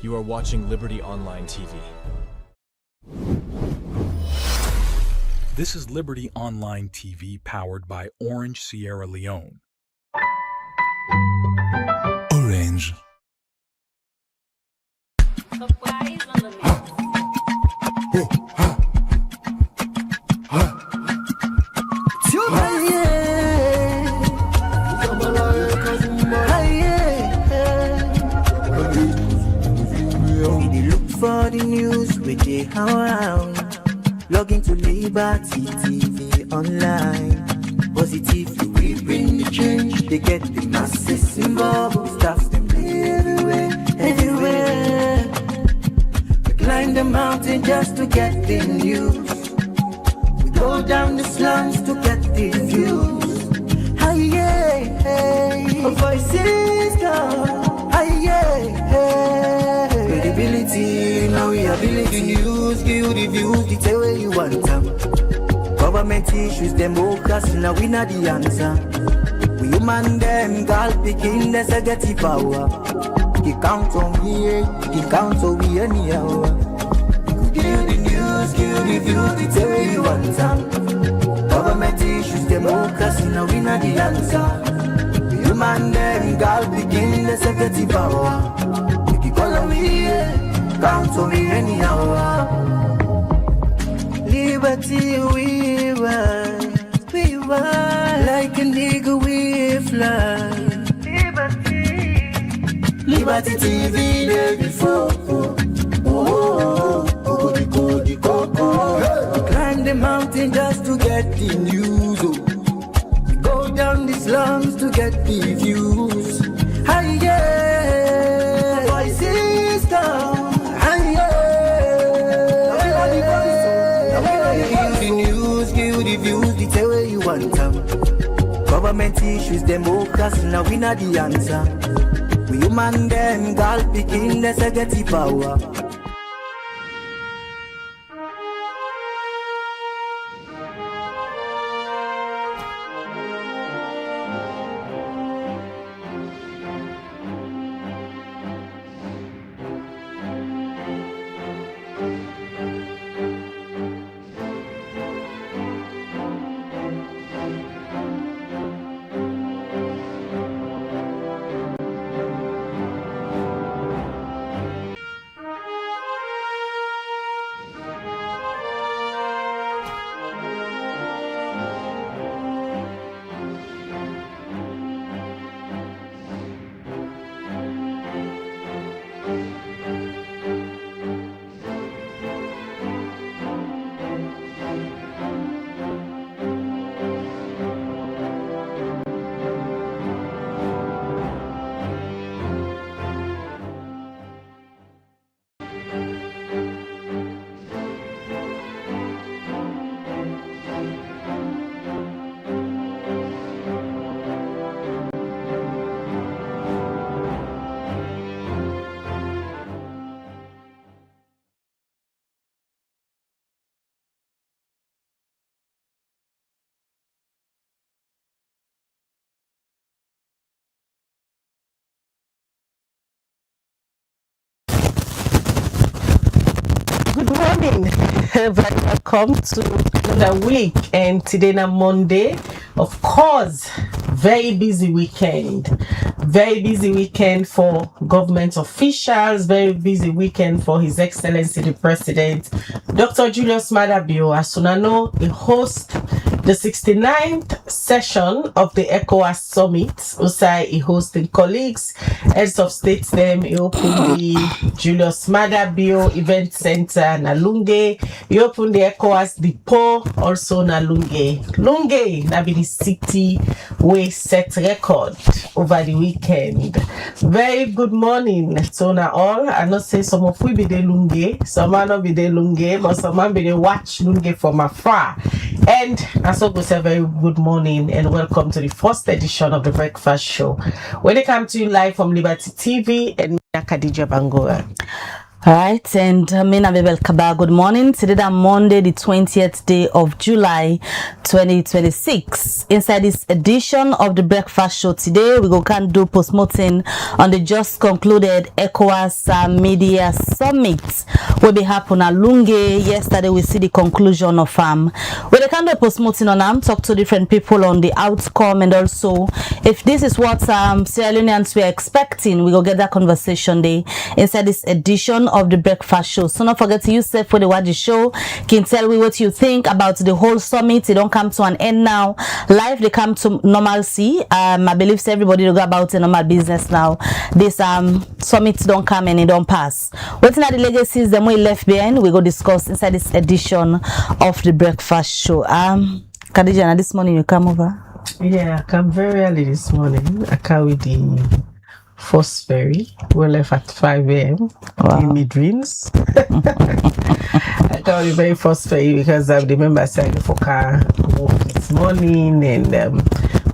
You are watching Liberty Online TV. This is Liberty Online TV powered by Orange Sierra Leone. Orange. For the news we dey around, log into Liberty TV online. Positively we bring the change. They get the masses involved. Staff them everywhere. We climb the mountain just to get the news. We go down the slums to get the views. Hi yeah, voices come. Hi yeah. Credibility, now we ability news, give you the views, the tell where you want them. Government issues, democracy, now we not the answer. We human them, girl picking, there's a get the power. You count on me, you count on me anyhow. Give you the news, give you the views, the tell where you want them. Government issues, democracy, now we not the answer. We human them, girl picking, there's a get the power. Follow me, count on me anyhow. Liberty we ride, like a nigga we fly. Liberty TV day before. We climb the mountain just to get the news. We go down the slums to get the views. Hi yeah. Government issues, democracy, now we not the answer. We human them, girl picking, let's get the power. Good morning, very welcome to the week, and today na Monday. Of course, very busy weekend for government officials, very busy weekend for His Excellency the President, Dr. Julius Maada Bio. As soon as know, he host the 69th session of the ECOWAS Summit. Usai he hosting colleagues, heads of states them. He opened the Julius Maada Bio Event Center na Lunge. He opened the ECOWAS Depot also na Lunge. Lunge na be the city we set record over the weekend. Very good morning to na all. I know say some of we be the Lunge, some might not be the Lunge, but some might be the watch Lunge from afar. And as well, say very good morning and welcome to the first edition of the Breakfast Show, when they come to you live from Liberty TV and Khadija Bangura. Alright, and Mina Bebel Kaba, good morning. Today is Monday, the 20th day of July 2026. Inside this edition of the Breakfast Show today, we can do post-mortem on the just concluded ECOWAS Media Summit will be happen at Lunge. Yesterday, we see the conclusion of we can do post-mortem on talk to different people on the outcome, and also if this is what Sierra Leoneans were expecting, we will get that conversation there inside this edition of the Breakfast Show. So don't forget to use it for the watch the show. Can tell me what you think about the whole summit. It don't come to an end now. Life they come to normalcy. I believe everybody will go about a normal business now. This summit don't come and it don't pass. What's not the legacies them we left behind? We go discuss inside this edition of the Breakfast Show. Khadija, this morning you come over? Yeah, I come very early this morning. I carry the first ferry. We left at 5 a.m. in my dreams. I carry the very first ferry because I remember saying for car walk this morning, and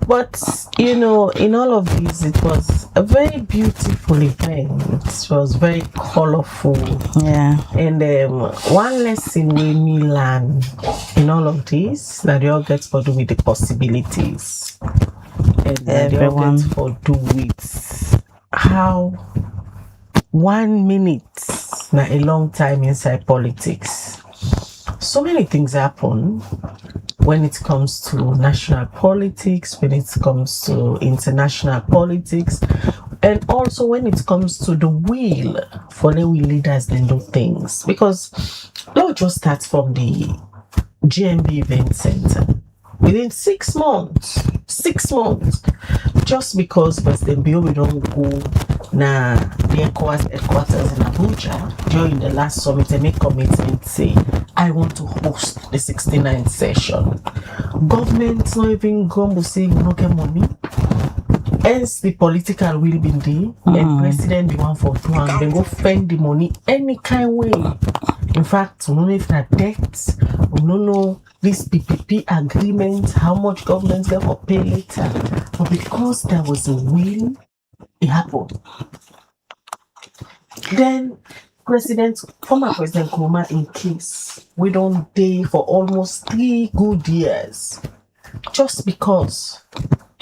but you know, in all of this, it was a very beautiful event. It was very colorful. Yeah. And one lesson we learn in all of this that they all get to do with the possibilities, and they all get to do with how 1 minute na a long time inside politics. So many things happen when it comes to national politics, when it comes to international politics, and also when it comes to the will for the leaders and do things. Because let's just start from the GMB Event Center. Within 6 months, just because President Biomi don't go na the ECOWAS headquarters in Abuja during the last summit and make commitment say, I want to host the 69th session. Government not even going to say we no get money. Hence the political will be there, and president be one for two, and then go spend the money any kind way. In fact, we don't know if that debt, we don't know this PPP agreement, how much government's going to pay later. But because there was a will, it happened. Then former President Nkrumah, in case we don't day for almost 3 good years, just because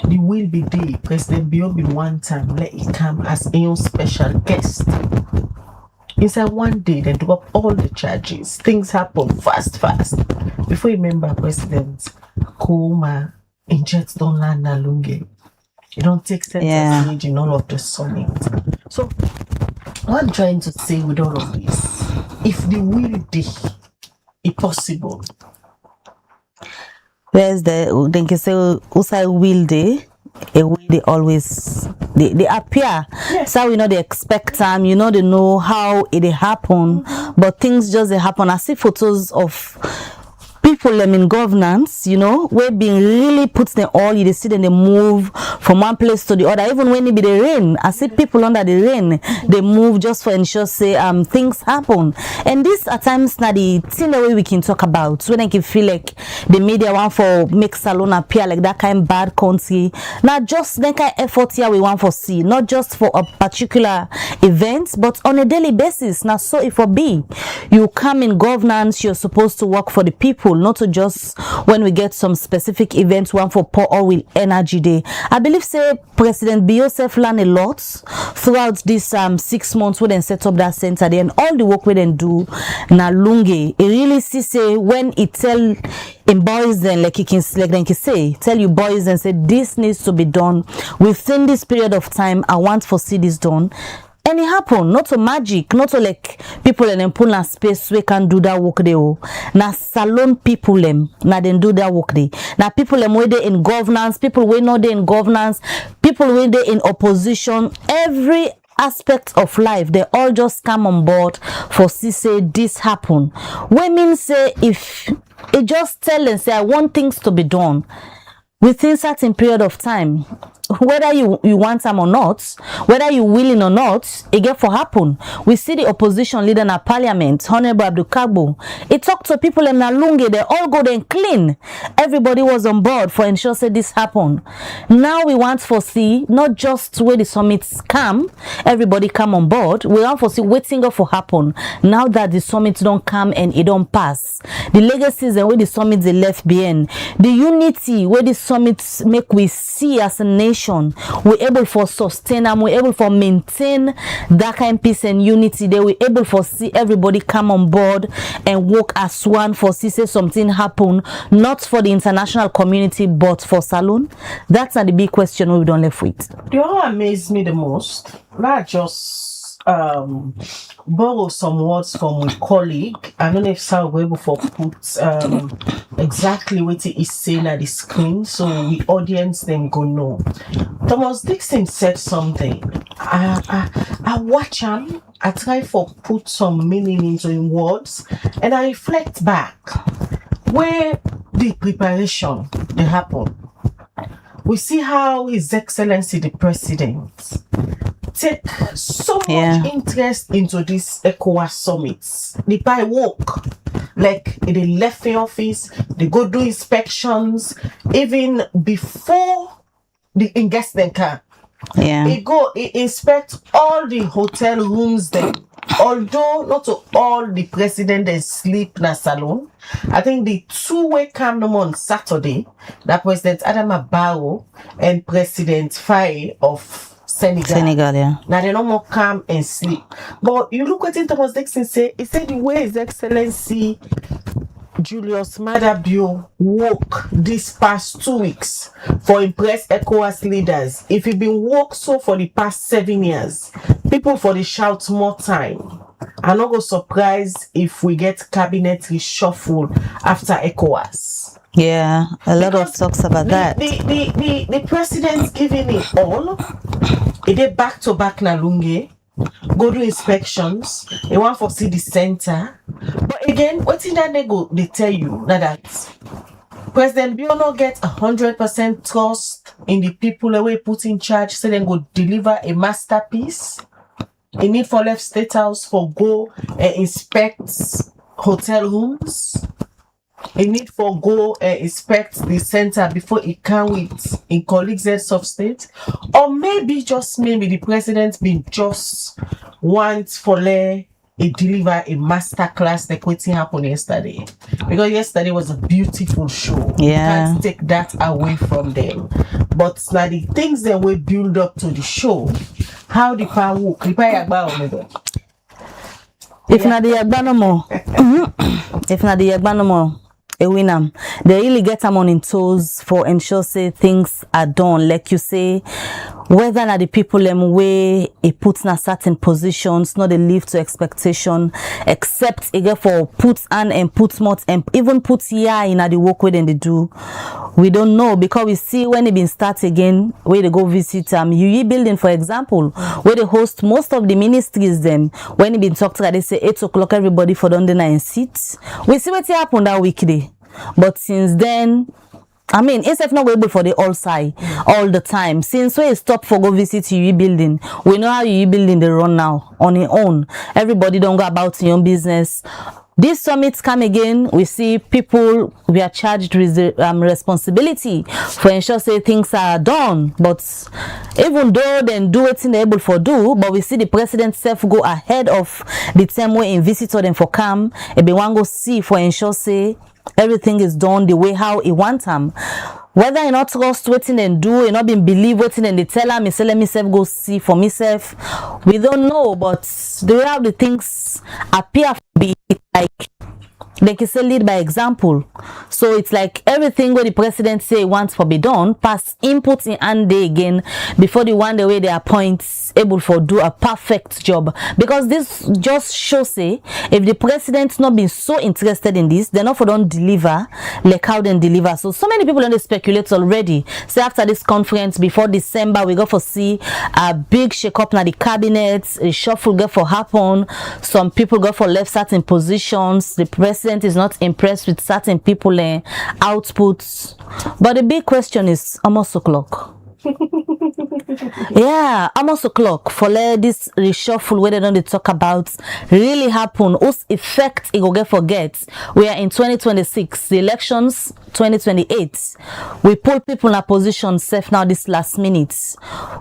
the will be there, President Biomi one time let it come as a special guest. Inside 1 day, they took up all the charges. Things happen fast. Before you remember, President Nkrumah injects don't land na Lunge. You don't take center stage in all of the summit. So, what I'm trying to say with all of this, if the will be possible. Where's then can say also will they? A way they always they appear. Yes. So we know they expect time, you know they know how it happen, but things just they happen. I see photos of people in governance, you know, where being really puts them all, you see them they move from one place to the other. Even when it be the rain, I see people under the rain, they move just for ensure say things happen. And this at times now the thing the way we can talk about when I can feel like the media want for make Salone appear like that kind of bad country. Not just that kind of effort here we want for see, not just for a particular event, but on a daily basis. Now so if for be you come in governance, you're supposed to work for the people, not to just when we get some specific events, one for pour all with energy day. I believe say President Biosef learned a lot throughout this 6 months when they set up that center there, and all the work we then do na Lunge. It really see say when it tell in boys then like he can say tell you boys and say this needs to be done within this period of time. I want to see this done. And it happen, not to magic, not to like people in them pull a space we can do that work they na salon people them na then do that work they na people them where they in governance, people we know they in governance, people where they in opposition, every aspect of life they all just come on board for see say this happen. Women say if it just tell them say I want things to be done within certain period of time. whether you want them or not, whether you willing or not, it get for happen. We see the opposition leader in our parliament, Honorable Abdul Kagbo. He talked to people in Nalunge, they all go and clean. Everybody was on board for ensure say this happen. Now we want to see not just where the summits come, everybody come on board. We want to see waiting for happen. Now that the summits don't come and it don't pass, the legacies and where the summits they left behind, the unity where the summits make we see as a nation, we're able for sustain and we're able for maintain that kind of peace and unity. They were able for see everybody come on board and work as one for see say something happen, not for the international community but for Salone. That's not the big question we don't left with. The what amazed me the most, not just borrow some words from a colleague. I don't know if Sal will able to put exactly what he is saying at the screen so the audience then go know. Thomas Dixon said something. I watch him, I try for put some meaning into in words, and I reflect back where the preparation they happen. We see how His Excellency the President take so much interest into this ECOWAS summits. They buy work, like they left the office, they go do inspections, even before the investment car. They go inspect all the hotel rooms there. Although not to all the president they sleep na Salone. I think the two-way come on Saturday, that President Adama Barrow and President Faye of Senegal, now they no more come and sleep. But you look what Thomas Dixon say. He said the way His Excellency Julius Maada Bio work this past 2 weeks for impress ECOWAS leaders. If he been work so for the past 7 years, people for the shout more time. I'm not go surprised if we get cabinet reshuffle after ECOWAS. Yeah, a lot of talks about that. The president's giving it all. He did back to back Nalunge, go do inspections. They want to see the center. But again, what in that they tell you that President Biono get 100% trust in the people that we put in charge, so they go deliver a masterpiece. A need for left State House for go and inspect hotel rooms. A need for go and inspect the center before it can with in colleagues heads of state. Or maybe, just maybe, the president been just want for a deliver a master class like what happened yesterday. Because yesterday was a beautiful show. You can't take that away from them. But now the things that we build up to the show, how the power work, if not the Yagba no more, if not the Yagba no more, a winner. They really get them on in toes for ensure say things are done. Like you say, whether not the people them way it puts in a certain positions, not they live to expectation, except again for puts and puts more and even puts in the work where they do. We don't know because we see when they been start again, where they go visit UE building, for example, where they host most of the ministries them. When they been talked to, they say 8 o'clock everybody for the 9 seats. We see what happened that weekday. But since then, I mean, it's not able for the all side all the time. Since we stop for go visit UE building, we know how UE building they run now on its own. Everybody don't go about your own business. These summits come again, we see people, we are charged with responsibility for ensure say things are done. But even though they do it in the able for do, but we see the president self go ahead of the time way in visitor them for come, and be one go see for ensure say everything is done the way how he want them. Whether you not trust waiting and do, you not been believe waiting and they tell him, let myself go see for myself. We don't know, but the way how the things appear to be like you say lead by example. So it's like everything what the president say wants for be done, pass input in and day again before the one the way they appoint able for do a perfect job. Because this just shows say if the president's not been so interested in this, they're not for don't deliver like how they deliver. So many people don't speculate already. Say after this conference before December we go for see a big shake up now the cabinet, a shuffle go for happen, some people go for left certain positions, the president is not impressed with certain people outputs. But the big question is almost o'clock. Yeah, almost o'clock for let this reshuffle where they don't talk about really happen. Whose effect it go get forget. We are in 2026, the elections 2028. We pull people in a position safe now this last minute.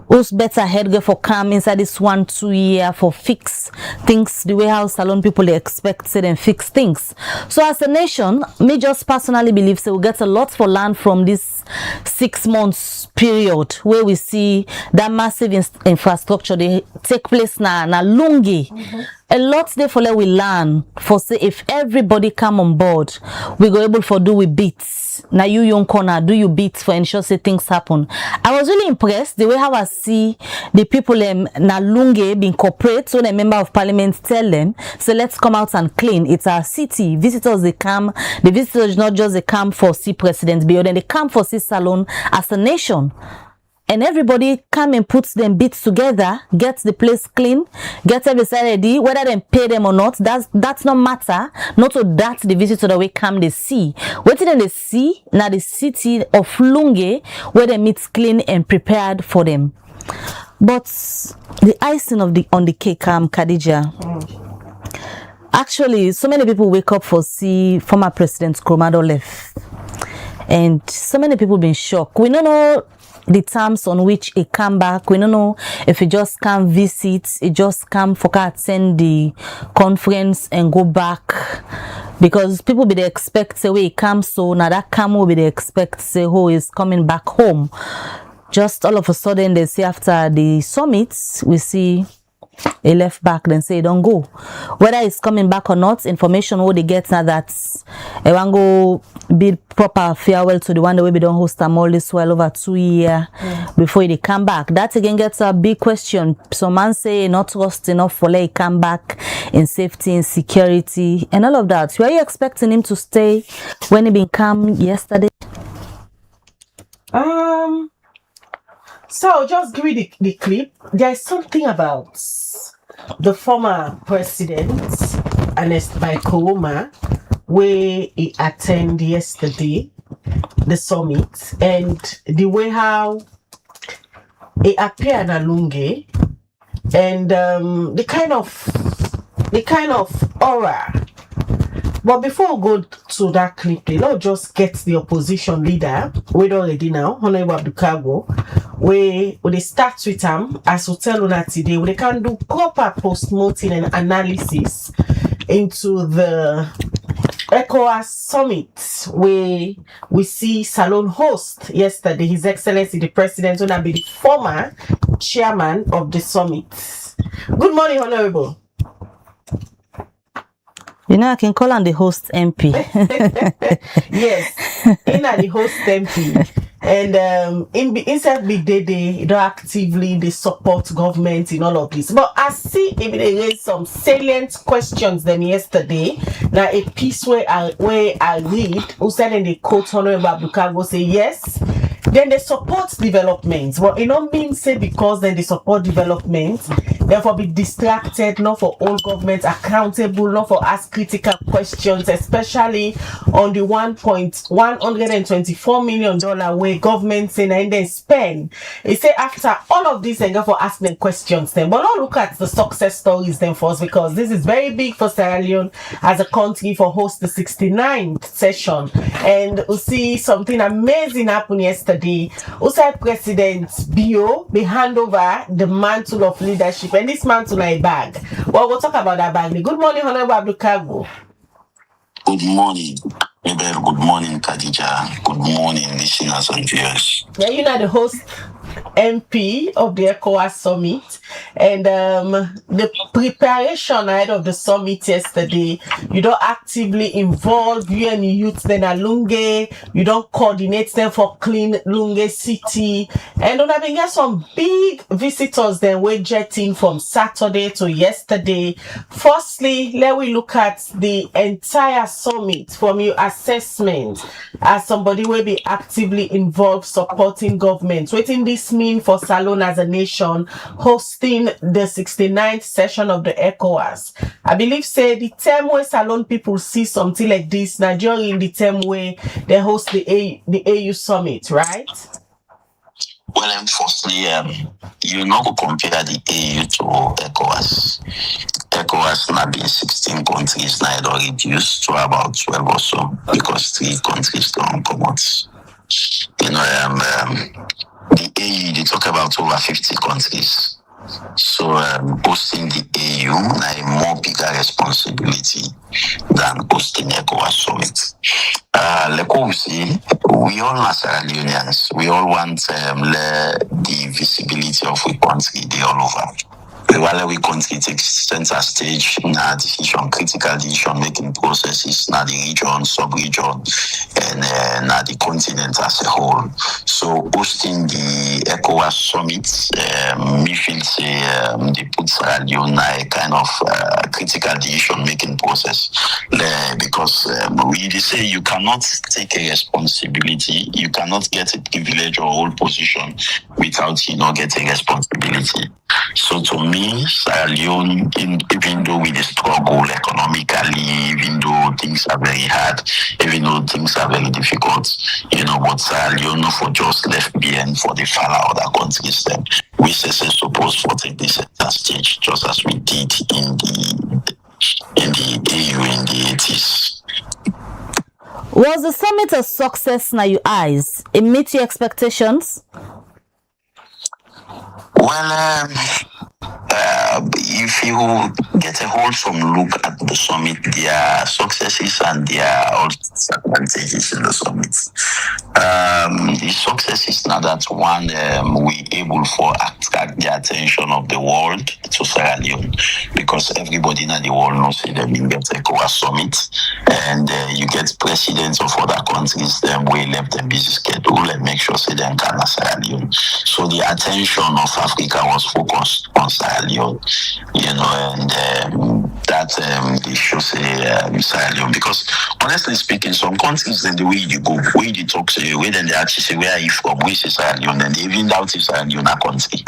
Who's better head go for come inside this 1-2 year for fix things the way how salon people they expect say them fix things. So as a nation, me just personally believe so we get a lot for land from this 6 months period where we see that massive infrastructure they take place na lungi. A lot there for let we learn for say if everybody come on board we go able for do we beats now you young corner do you beats for ensure say things happen. I was really impressed the way how I see the people na lungi being corporate so the member of parliament tell them so let's come out and clean. It's our city. Visitors they come, the visitors not just they come for see president but then they come for see salon as a nation. And everybody come and puts them bits together, gets the place clean, gets everything ready, whether they pay them or not, that's not matter. Not so that the visitor that we come they see. What did they see? Now the city of Lungi where the meat's clean and prepared for them. But the icing on the cake, Khadija. Actually, so many people wake up for see former President Kromado left. And so many people been shocked. We don't know the terms on which it come back. We don't know if it just come visit, it just come for attend the conference and go back. Because people be they expect say where it comes so now that come will be they expect say who is coming back home. Just all of a sudden they say after the summit we see a left back then say don't go. Whether it's coming back or not, information what they get now that I want go bid proper farewell to the one that we don't host them all this while over 2 years before they come back. That again gets a big question. Some man say not trust enough for let come back in safety and security and all of that. Were you expecting him to stay when he been come yesterday? So just give me the clip. There is something about the former president, Ernest Bai Koroma, where he attended yesterday the summit and the way how he appeared in Lungi and the kind of aura. But before we go to that clip, let's just get the opposition leader, we already now, Honorable Abdulkago, where they start with him, as we tell you today, they can do proper post-mortem and analysis into the ECOWAS summit, where we see Salon host yesterday, His Excellency the President, will be the former chairman of the summit. Good morning, Honorable. You know, I can call on the host MP. Yes, in the host MP. And inside Big Day, they don't actively they support government in all of this. But I see if they raised some salient questions them yesterday. Now a piece where I read, who said in the quote Honorable Abdulkago say yes. Then they support development. Well, it don't mean say because then they support development, therefore be distracted, not for all government accountable, not for ask critical questions, especially on the $124 million way government saying and then spend. It say after all of this and go for asking questions then. But now look at the success stories then first, because this is very big for Sierra Leone as a country for host the 69th session. And we see something amazing happen yesterday. Also, President Bio they hand over the mantle of leadership, and this mantle is a bag. Well, we'll talk about that bag. Good morning, Honorable Abdulkago. Good morning, Mabel. Good morning, Khadija. Good morning, listeners and viewers. Yeah, you know the host MP of the ECOWAS summit, and the preparation ahead of the summit yesterday. You don't actively involve you and youth then at Lungi. You don't coordinate them for clean Lungi city, and then I been get some big visitors then we jetting from Saturday to yesterday. Firstly, let we look at the entire summit from your assessment as somebody will be actively involved supporting government. Waiting this mean for Salon as a nation hosting the 69th session of the ECOWAS? I believe say the term where Salon people see something like this now during the term where they host the AU summit, right? Well, firstly, you not go compare the AU to ECOWAS. ECOWAS now been 16 countries now it will reduce to about 12 or so because 3 countries don't come out. The AU they talk about over 50 countries. So hosting the AU now a more bigger responsibility than hosting ECOWAS summit. Like what we see, we all are Sierra Leoneans. We all want the visibility of we country they all over. While we country takes center stage na critical decision making processes, na the region, sub-region, and na the continent as a whole. So hosting the ECOWAS summit, me feel say they put Sierra Leone a kind of critical decision making process because we say you cannot take a responsibility, you cannot get a privilege or hold position without getting responsibility. So to me, Sierra Leone, even though we struggle economically, even though things are very hard, even though things are very difficult, but Sierra Leone for just left behind for the fellow other countries. Then we say supposed for take this center stage, just as we did in the AU in the 80s. Was the summit a success in your eyes? It met your expectations? Well, if you get a wholesome look at the summit, their successes and their advantages in the summit. The success is now that one, we able for attract the attention of the world to Sierra Leone because everybody in the world knows them in the ECOWAS summit, and you get presidents of other countries them we left them busy schedule and make sure say them can Sierra Leone. So the attention of Africa was focused on Sierra Leone, and that they should say Sierra Leone because honestly speaking, some countries then the way you go, where you talk say, where then they actually say where are you from, where is Sierra Leone, and they even doubt if Sierra Leone a country,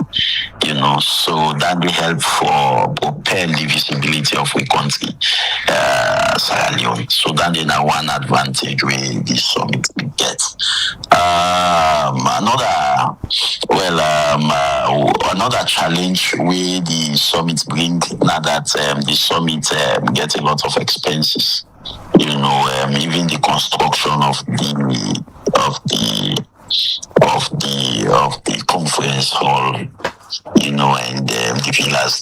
so that will help for propel the visibility of a country, Sierra Leone. So that is one advantage where this summit gets. Another challenge where the summit bring now that the summit get a lot of expenses. Even the construction of the conference hall, and the villas,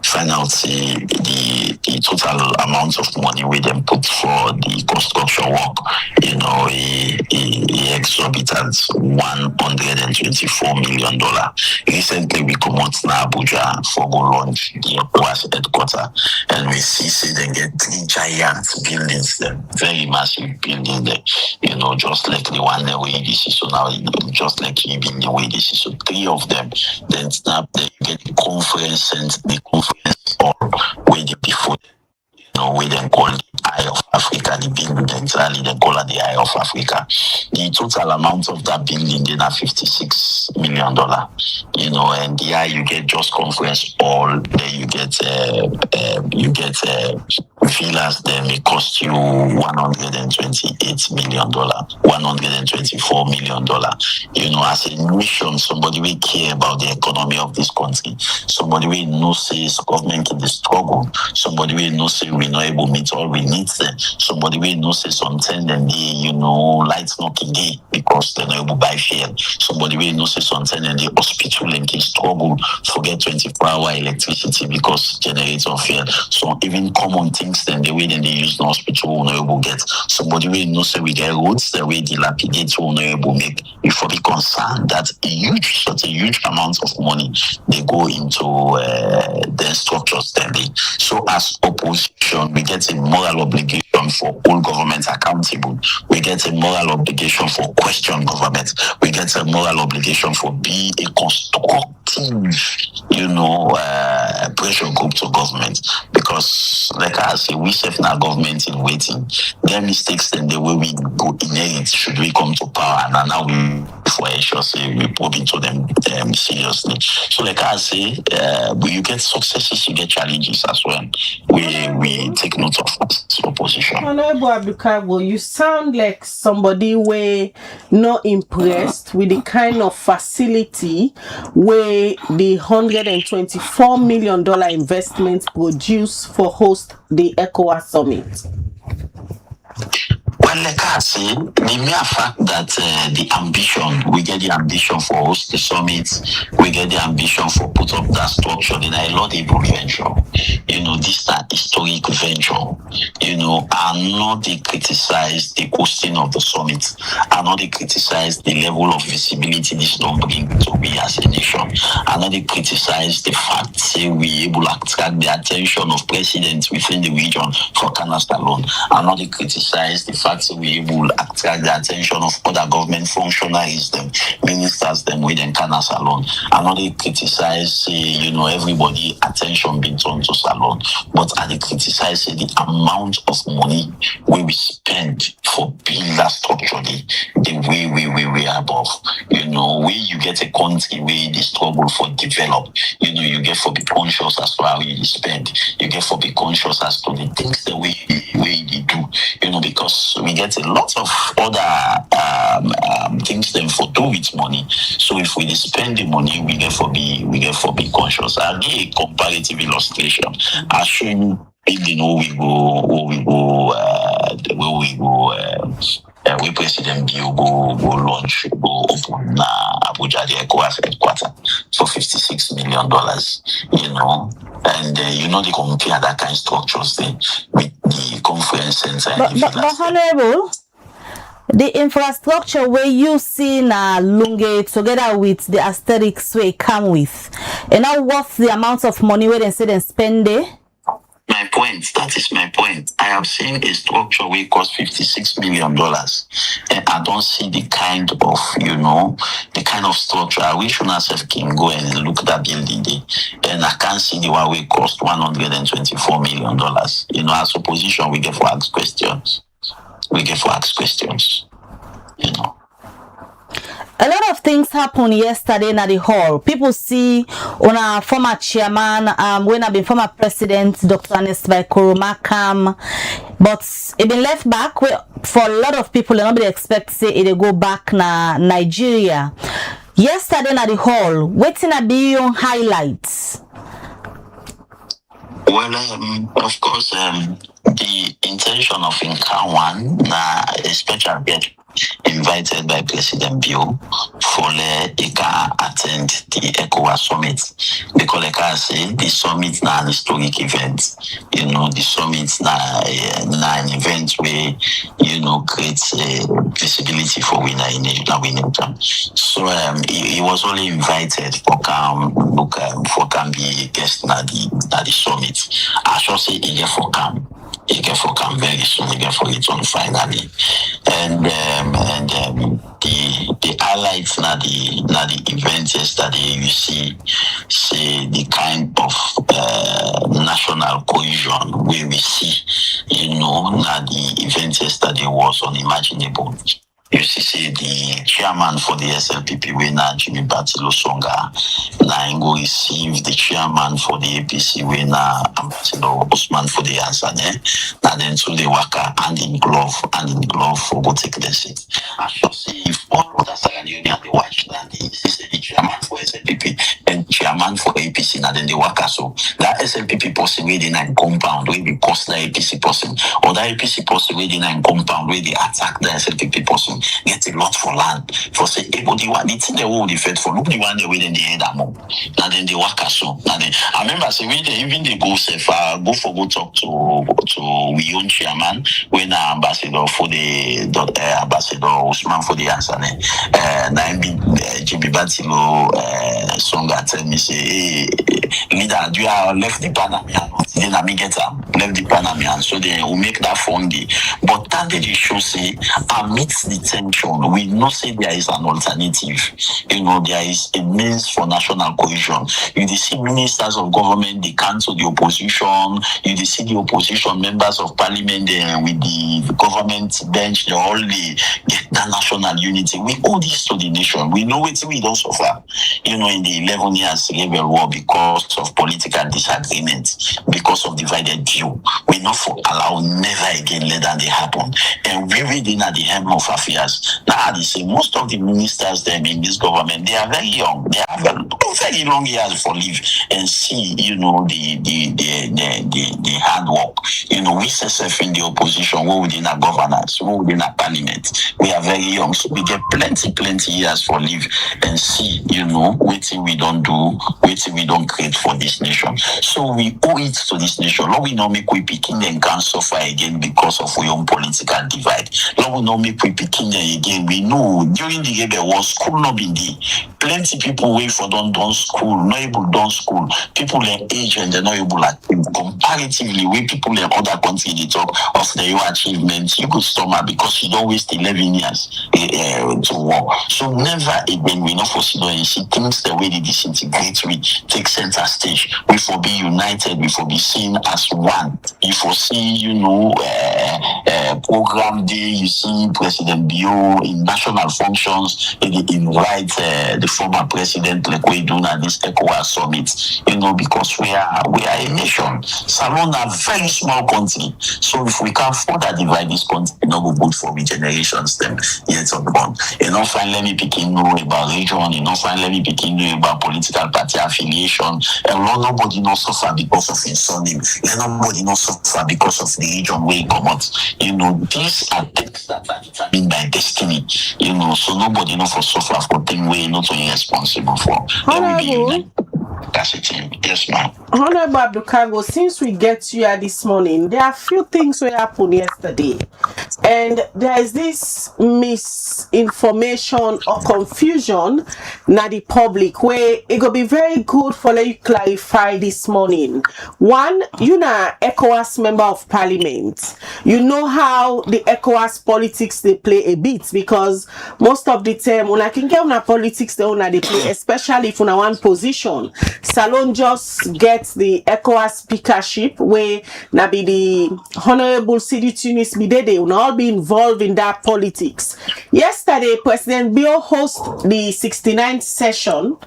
finally the total amount of money we them put for the construction work, he exorbitant $124 million. Recently we come out na Abuja for go launch the ECOWAS headquarters, and we see they get 3 giant buildings there, very massive buildings there, just like the one that we this is so now, just like even the way this is so 3 of them. Then snap they get the conference and the conference hall where the before we then call the Eye of Africa, the building entirely they call it the Eye of Africa. The total amount of that building then are $56 million. And the Eye you get just conference hall, then you get villas, then it cost you $128 million, $124 million. As a nation, somebody will care about the economy of this country. Somebody will know say government in the struggle. Somebody will know say we not able to meet all we need there. Somebody will know say sometimes then they, lights not day because they're not able to buy fuel. Somebody will know say sometimes then the hospital and struggle forget 24-hour electricity because generator fuel. So even common things then the way then they use the hospital will not able to get. Somebody will know say we get roads the way dilapidate will not able to make. Before be concerned that such a huge amount of money they go into their structures then. So as opposition, we get a moral obligation for all government accountable. We get a moral obligation for question government. We get a moral obligation for be a constructive, pressure group to government. Because, like I say, we serve our government in waiting. Their mistakes and the way we go inherit should we come to power, and now we for sure say we probe into them seriously. So like I say, you get successes, you get challenges as well. We take note of opposition. Honorable Abdulkadir, you sound like somebody where not impressed with the kind of facility where the $124 million investment produced for host the ECOWAS summit. Well, like I say, the mere fact that we get the ambition for host the summit, we get the ambition for put up that structure, then I love the venture. This is an historic venture, and not they criticize the hosting of the summit, and not they criticize the level of visibility this don't bring to we as a nation, and not they criticize the fact say we able to attract the attention of presidents within the region for Canasta alone, and not they criticize the fact that we able to attract the attention of other government functionaries, them ministers, them within Canasta alone, and not they criticize everybody attention being turned to salon, but I they criticize the amount of money we spend for building that structure, the way we are above. Where you get a country where they struggle for develop, you get for be conscious as to how you spend, you get for be conscious as to the things the way they do, because we get a lot of other things them for do with money. So if we spend the money, we get for be conscious. I'll give a comparative illustration. I'll show you building where President Bio go launch, go open Abuja, the ECOWAS headquarters for $56 million, and they compare that kind of structures then with the conference center. But Honorable, the infrastructure where you see na Lunge together with the aesthetics where it come with, and now what's the amount of money where they say they spend there? My point, that is my point. I have seen a structure where it costs $56 million, and I don't see the kind of structure. I wish myself can go and look at that building there, and I can't see the one where it cost $124 million. As opposition, we get for ask questions. A lot of things happened yesterday in the hall. People see on our former chairman, when I've been former president, Dr. Ernest Bai Koroma, but it been left back for a lot of people. Nobody expects say it go back na Nigeria. Yesterday in the hall, waiting a be your highlights. Well, of course, the intention of Inkawan a special guest invited by President Bio for attend the ECOWAS summit, because like I say, the summit na an historic event. The summit na an event where creates visibility for winner in the So he was only invited for can be guest na the summit. I should say he get for come. He get for come very soon. He get for it on finally, and the highlights na the event yesterday. You see the kind of national cohesion where we see. Na the event yesterday was unimaginable. You see, the chairman for the SLPP, winner Jimmy Batilo Songa, now go receive the chairman for the APC, winner Ambassador Osman for the Ansane. Now then, so they work hand in glove for go take the seat. I shall see if all of the Sierra Leone they watch that the chairman for SLPP and chairman for APC. Now then they work so that SLPP person within a compound where they cost the APC person, or the APC person within a compound where they attack the SLPP person. Get a lot for land. For say everybody want it's in the whole defense for nobody want the way then they head among. Now then they work so. Now then I remember say when they even they go say go talk to we own chairman when ambassador for the ambassador Usman for the answer. Now Jimmy Batilo Songa tell me say hey leader do you have left the Panamian? Then I me get left the Panamian so they will make that fundy. But that they show say amidst the attention. We know say there is an alternative. There is a means for national cohesion. You see ministers of government, they cancel the opposition. You see the opposition members of parliament with the government bench, they all get that national unity. We owe this to the nation. We know it, we don't suffer. In the 11 years rebel war because of political disagreement, because of divided view. We not for allow never again let that happen. And we reading at the hem of affairs. Now they say most of the ministers them in this government, they are very young. They have very long years for live and see, the hard work. We self in the opposition, we within our governance, we within our parliament. We are very young, so we get plenty years for live and see, waiting we don't do, waiting we don't create for this nation. So we owe it to this nation. Lord, we know make we picking them can suffer again because of our own political divide. Lord, we know make we picking them again. We know during the rebel war, school not been there. Plenty people wait for done school, not able done school. People in age and they're not able comparatively when people in other countries they talk of their achievements, you could stomach because you don't waste 11 years to war. So never again we not foresee and see things the way they disintegrate, we take center stage. We for be united, we for be seen as one. You foresee, program day, you see President Bio in national functions, they invite the former president like we do at this ECOWAS summit, because we are a nation. Salon a very small country. So if we can further divide this country, it not go good for the generations them yet unborn. Finally me picking know about region, finally me picking know about political party affiliation, and nobody not suffer because of his surname. Nobody not suffer because of the region where he come out. These are things that are determined by destiny. So nobody not for suffer for things we're not only responsible for. That's it, team. Yes, ma'am. Honorable Abdul, since we get here this morning, there are a few things that happened yesterday. And there is this misinformation or confusion na the public where it will be very good for you clarify this morning. One, you know, ECOWAS member of parliament. You know how the ECOWAS politics they play a bit because most of the time when I can get on politics they play, especially if una one position. Salon just gets the ECOWAS speakership where na be the Honorable Sidi Tunis Bidede will all be involved in that politics. Yesterday, President Bio hosted the 69th session.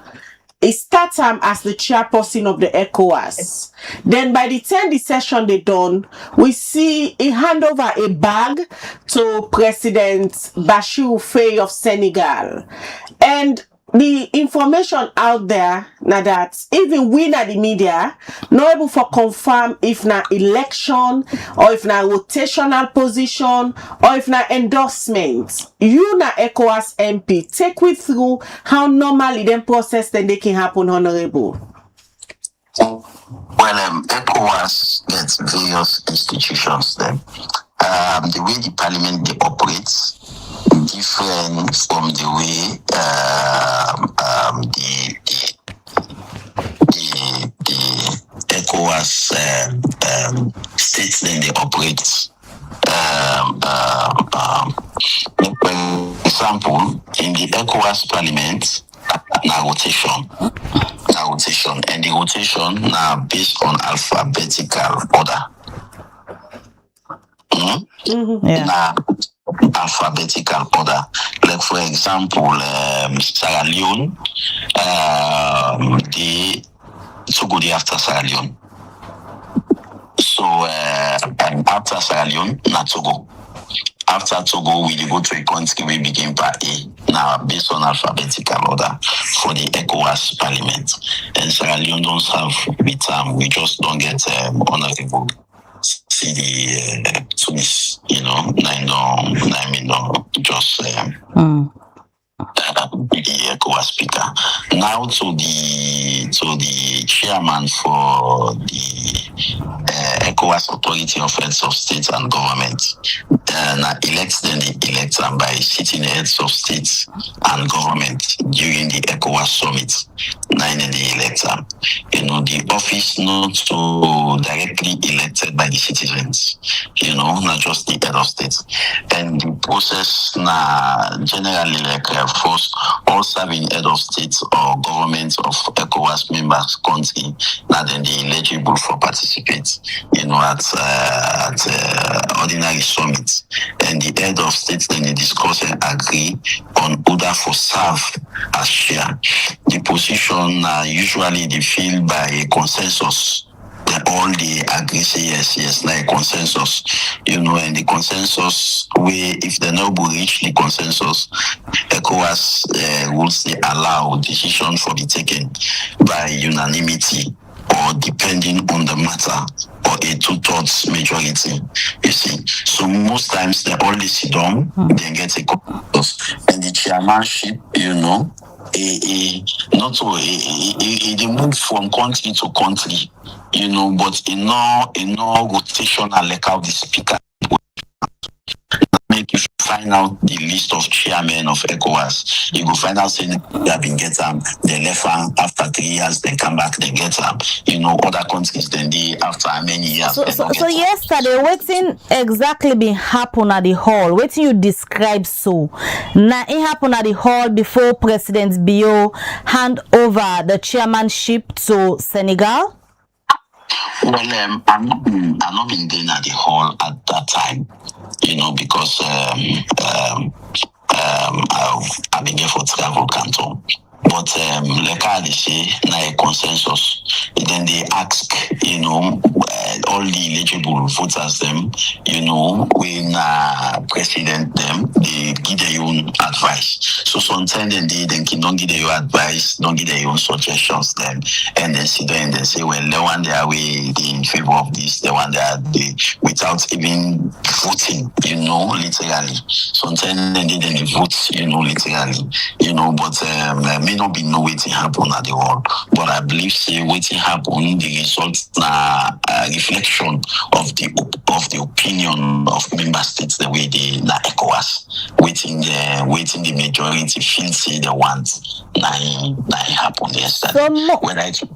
He started as the chairperson of the ECOWAS. Then by the time the session they done, we see he hand over a bag to President Bashir Faye of Senegal. And the information out there now that even we na the media not able for confirm if na election or if na rotational position or if na endorsement. You na ECOWAS MP take we through how normally them process then they can happen, Honorable. Well, ECOWAS gets various institutions then. The way the parliament they operates different from the way the ECOWAS states then they operate. For example, in the ECOWAS parliament, now rotation, and the rotation now based on alphabetical order. Yeah. Alphabetical order. Like for example, Sierra Leone, they Togo day after Sierra Leone. So after Sierra Leone, not Togo. After Togo, we go to a country we begin part A. Now based on alphabetical order for the ECOWAS parliament. And Sierra Leone don't serve with we just don't get honorable. See the Tunis, 9 million, just the ECOWAS speaker. Now to the chairman for the ECOWAS Authority of Heads of State and Government. Elects them by sitting heads of state and government during the ECOWAS summit. Nine in the elector. The office not so directly elected by the citizens, not just the head of state. And the process generally first all serving head of state or government of ECOWAS members country, then they eligible for participate, at ordinary summit. And the head of state then they discuss and agree on order for serve as chair. The position usually they feel by a consensus. All they agree say yes, like consensus, and the consensus way if the noble reach the consensus, ECOWAS rules they allow decision for be taken by unanimity or depending on the matter or a 2/3 majority. You see, so most times they all sit down, then get a consensus, and the chairmanship, they move from country to country, but in no rotational like how the speaker make you find out the list of chairmen of ECOWAS. You go find out saying they have been get them, they left them after 3 years, they come back, they get them. Other countries then they after many years. So yesterday, waiting exactly been happen at the hall. Waiting you describe so. Now it happened at the hall before President Bio hand over the chairmanship to Senegal. Well, I'm not been there at the hall at that time, because I've been there for travel canton. But like I say, now a consensus. Then they ask, all the eligible voters them, when president them, they give their own advice. So sometimes they don't give their own advice, don't give their own suggestions them, and then sit there and they say, well, the one they are in favor of this, the one they without even voting, literally. Sometimes they vote, literally, but may not be no waiting happen at the world, but I believe say waiting happen the result reflection of the opinion of member states the way they ECOWAS waiting the majority feel say they want happen yesterday. Whether it's to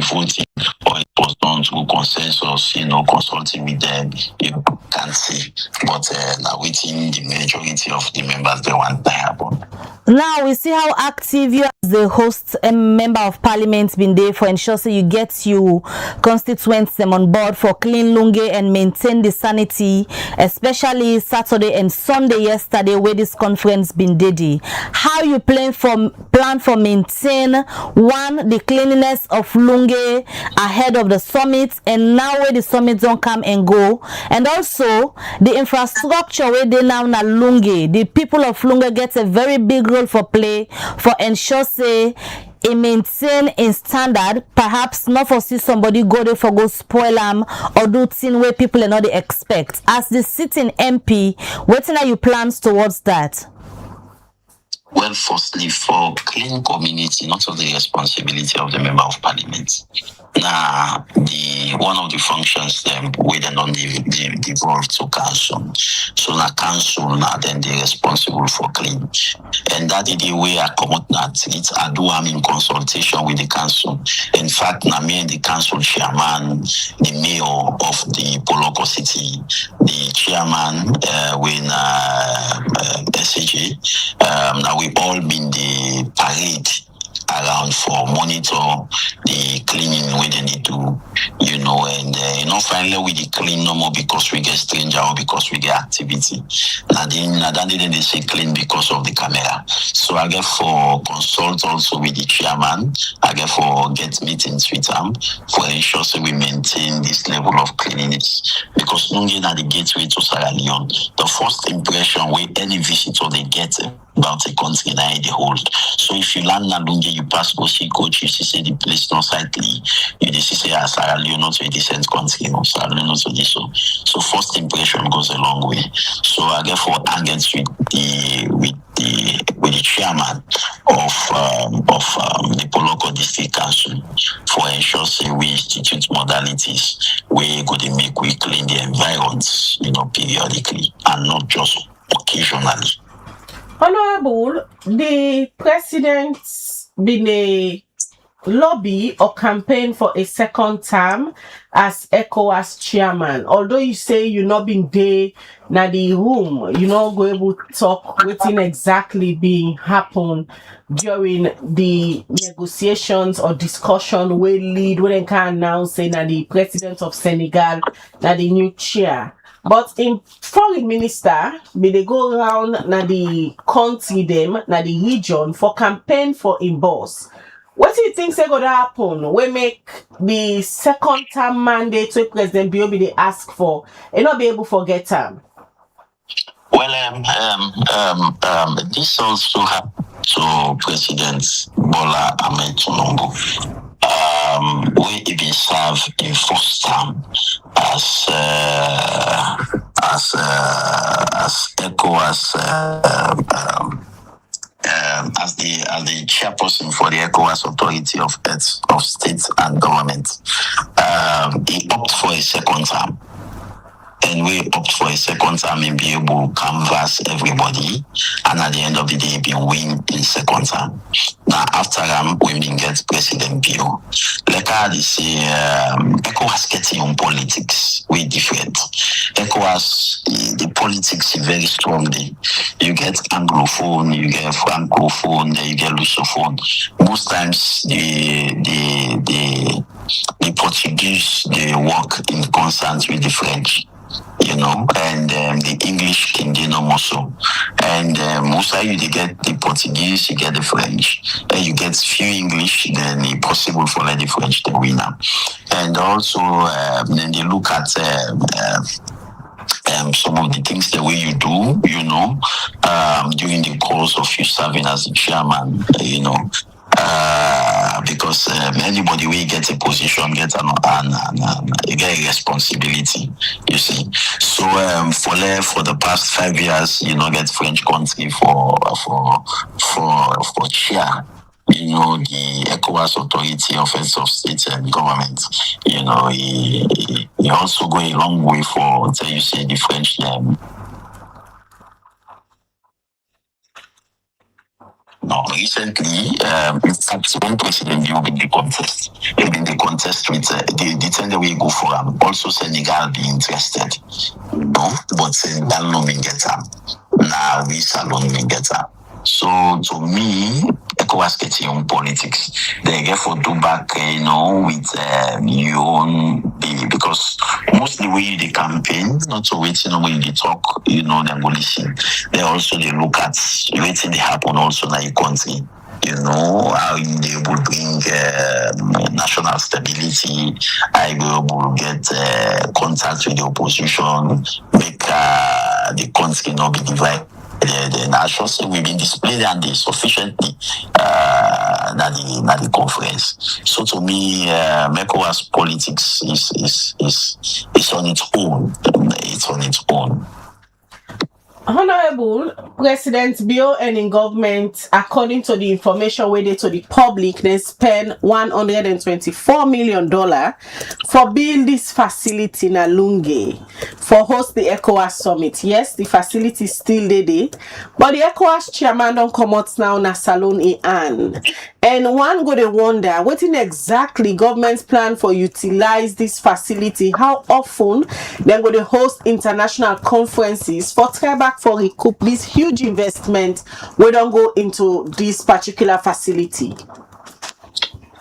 voting or it was done through consensus, consulting with them, you can see. But now waiting the majority of the members they want to happen. Now we see how active you as the host and member of parliament been there for ensure so you get your constituents them on board for clean Lunge and maintain the sanity, especially Saturday and Sunday yesterday where this conference been daddy. How you plan for maintain the cleanliness of Lunge ahead of the summit, and now where the summit don't come and go, and also the infrastructure where they now na Lunge, the people of Lunge get a very big role for play for ensure say it maintain in standard, perhaps not for see somebody go there for go spoil them or do thing where people are not they expect. As the sitting MP, what are your plans towards that? Well, firstly, for clean community, not of the responsibility of the member of parliament. Now, one of the functions them we then on devolved to council. So now council now then they responsible for clean. And that is the way I come out now. I do in consultation with the council. In fact, now me and the council chairman, the mayor of the Poloko city, the chairman when SAG, now we all been the parade around for monitor the cleaning when they need to, and finally we the clean no more because we get stranger or because we get activity. Then they say clean because of the camera. So I get for consult also with the chairman. I get for get meetings with them for ensure so we maintain this level of cleanliness. Because Lunge na the gateway to Sierra Leone. The first impression where any visitor they get about a country that they hold. So if you land na Lunge, you pass go see coach, you see say the place not sightly, you see say Sierra Leone not a decent country, Sierra Leone not so this. So first impression goes a long way. So I get for against with the chairman of the Poloko District Council for ensuring we institute modalities we go to make we clean the environment, periodically and not just occasionally. Honorable, the president's been a lobby or campaign for a second term as ECOWAS chairman. Although you say you not been there na the room, you not go able to talk what's exactly being happen during the negotiations or discussion we lead when they can announce saying that the president of Senegal that the new chair. But in foreign minister, may they go around na the country them, na the region for campaign for in boss. What do you think is going to happen? We make the second term mandate to President Biobi they ask for and not be able to forget them. Well, this also happened to President Bola Ahmed Tinubu. We even serve in first term as ECOWAS as the chairperson for the ECOWAS Authority of Heads of States and Government. He opted for a second term. And we opt for a second time and be able to canvass everybody, and at the end of the day, be win in second time. Now after we been get President Bio, like I say, ECOWAS getting on politics, we different. ECOWAS, the politics is very strongly. You get Anglophone, you get Francophone, you get Lusophone. Most times the Portuguese they work in concert with the French. And the English can get no more so. And most of you, they get the Portuguese, you get the French, and you get few English, then it's possible for the French to win now. And also, then they look at some of the things the way you do, during the course of you serving as a chairman, because anybody will get a position, get a responsibility, you see. So for the past 5 years, get French country for chair. The ECOWAS Authority of Heads of State and Government. He also go a long way for until you say the French name. No, recently, in fact, when President Bio in the contest, with the tender we go for him. Also, Senegal be interested, but Senegal no mean get him. Now we Salon mean get him. So to me, ECOWAS getting on politics. They get for do back, with your own baby, because mostly when they campaign, not so waiting when they talk, they go listen. They also they look at waiting they happen also in your country. How they will bring national stability, how they will get contact with the opposition, make the country not be divided. The national state will be displayed and they sufficiently at the conference. So to me, ECOWAS politics is on its own. It's on its own. Honorable President Bio and in government, according to the information we did to the public, they spend $124 million for build this facility in Alunge for host the ECOWAS summit. Yes, the facility is still there, but the ECOWAS chairman don't come out now na Salon Ian. And one go to wonder what in exactly government's plan for utilize this facility, how often they're going to host international conferences for try back for recoup this huge investment we don't go into this particular facility.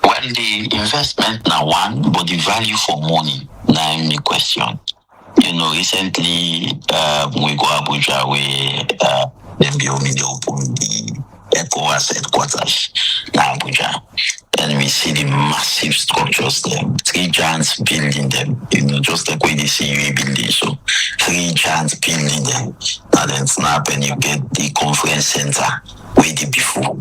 Well, the investment now one, but the value for money now in the question. Recently we go Abuja where then they open the ECOWAS headquarters in Abuja, and we see the massive structures there, 3 giants building them, just like when they see UA building, so 3 giants building them, and then snap and you get the conference center way before,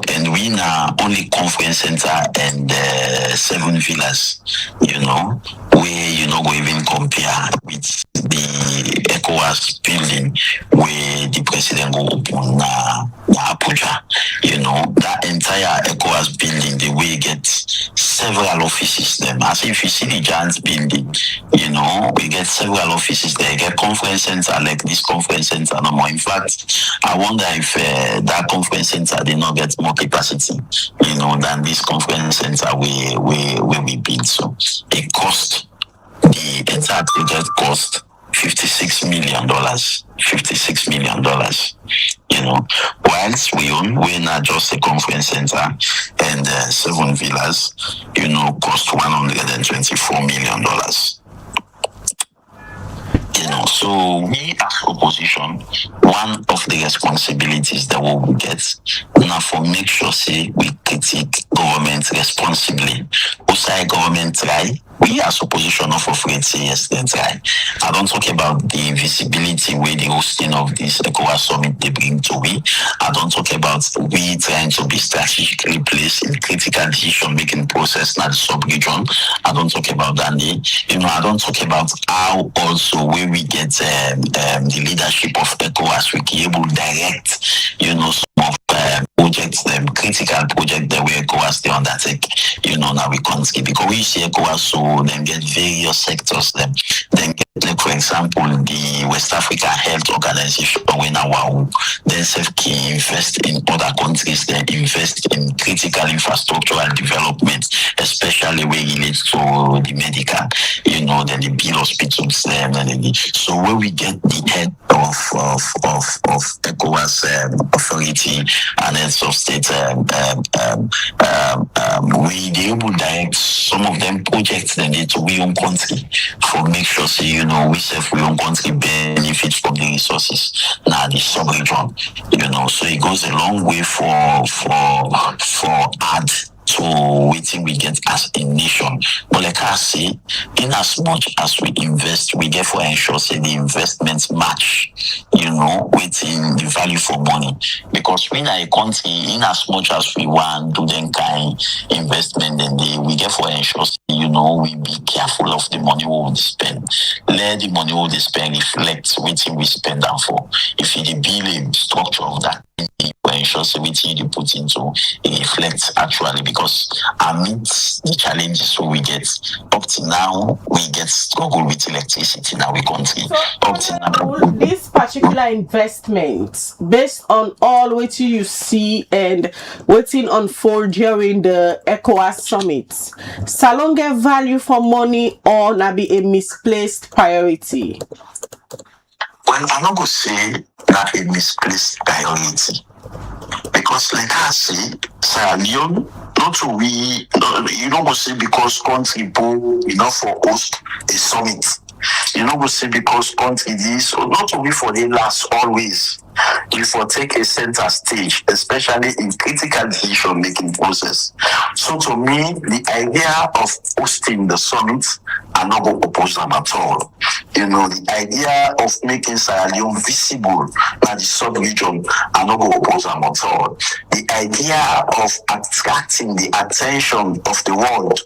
and we now only conference center and 7 villas, where go even compare with the ECOWAS ECOWAS building where the president go open na Abuja. You know, that entire ECOWAS building, the way it gets several offices there. As if you see the giant building, you know, we get several offices there. You get conference center like this conference center no more. In fact, I wonder if that conference center did not get more capacity, you know, than this conference center where we built. So it cost, the entire project cost $56 million. $56 million. You know, whilst we're not just a conference center, and 7 villas, you know, cost $124 million. You know, so we as opposition, one of the responsibilities that we will get now for make sure say we critique government responsibly. Also, government try. We as opposition of afraid say yes, they try. I don't talk about the visibility where the hosting of this ECOWAS summit they bring to we. I don't talk about we trying to be strategically placed in critical decision making process not the sub-region. I don't talk about that. You know, I don't talk about how also where we get the leadership of ECOWAS we can able direct, you know, some of projects, critical projects that we ECOWAS they undertake, you know, now we can't see because we see ECOWAS so then get various sectors then get, like for example the West Africa Health Organization when now then key invest in other countries, they invest in critical infrastructural development, especially where it relates to the medical, you know, then the big hospitals so where we get the head of ECOWAS authority and heads of state we they able direct some of them projects then to we own country for make sure say you know we self we own country benefit from the resources now the sub-region, you know, so it goes a long way for add to waiting we get as a nation. But like I say, in as much as we invest, we get for ensure say the investments match, you know, waiting the value for money. Because we are a country, in as much as we want to do them kind investment, then we get for ensure say, you know, we be careful of the money we will spend. Let the money we will spend reflect waiting we spend them for. If it be the structure of that, ensure everything you put into it reflects actually, because amidst the challenges we get up to now, we get struggle with electricity in our country. So, up to now, this particular investment, based on all what you see and waiting unfold during the ECOWAS summit, Salonge value for money or na be a misplaced priority? Well, I'm not going to say that a misplaced priority. Because like I say, Sierra Leone, not to we, you don't go say because country bowl enough for host a summit. You don't go say because country this, or not to be for the last always. You for take a center stage, especially in critical decision making process. So to me, the idea of hosting the summit, I'm not going to oppose them at all. You know, the idea of making Sierra Leone visible by the sub-region, I'm not going to oppose them at all. The idea of attracting the attention of the world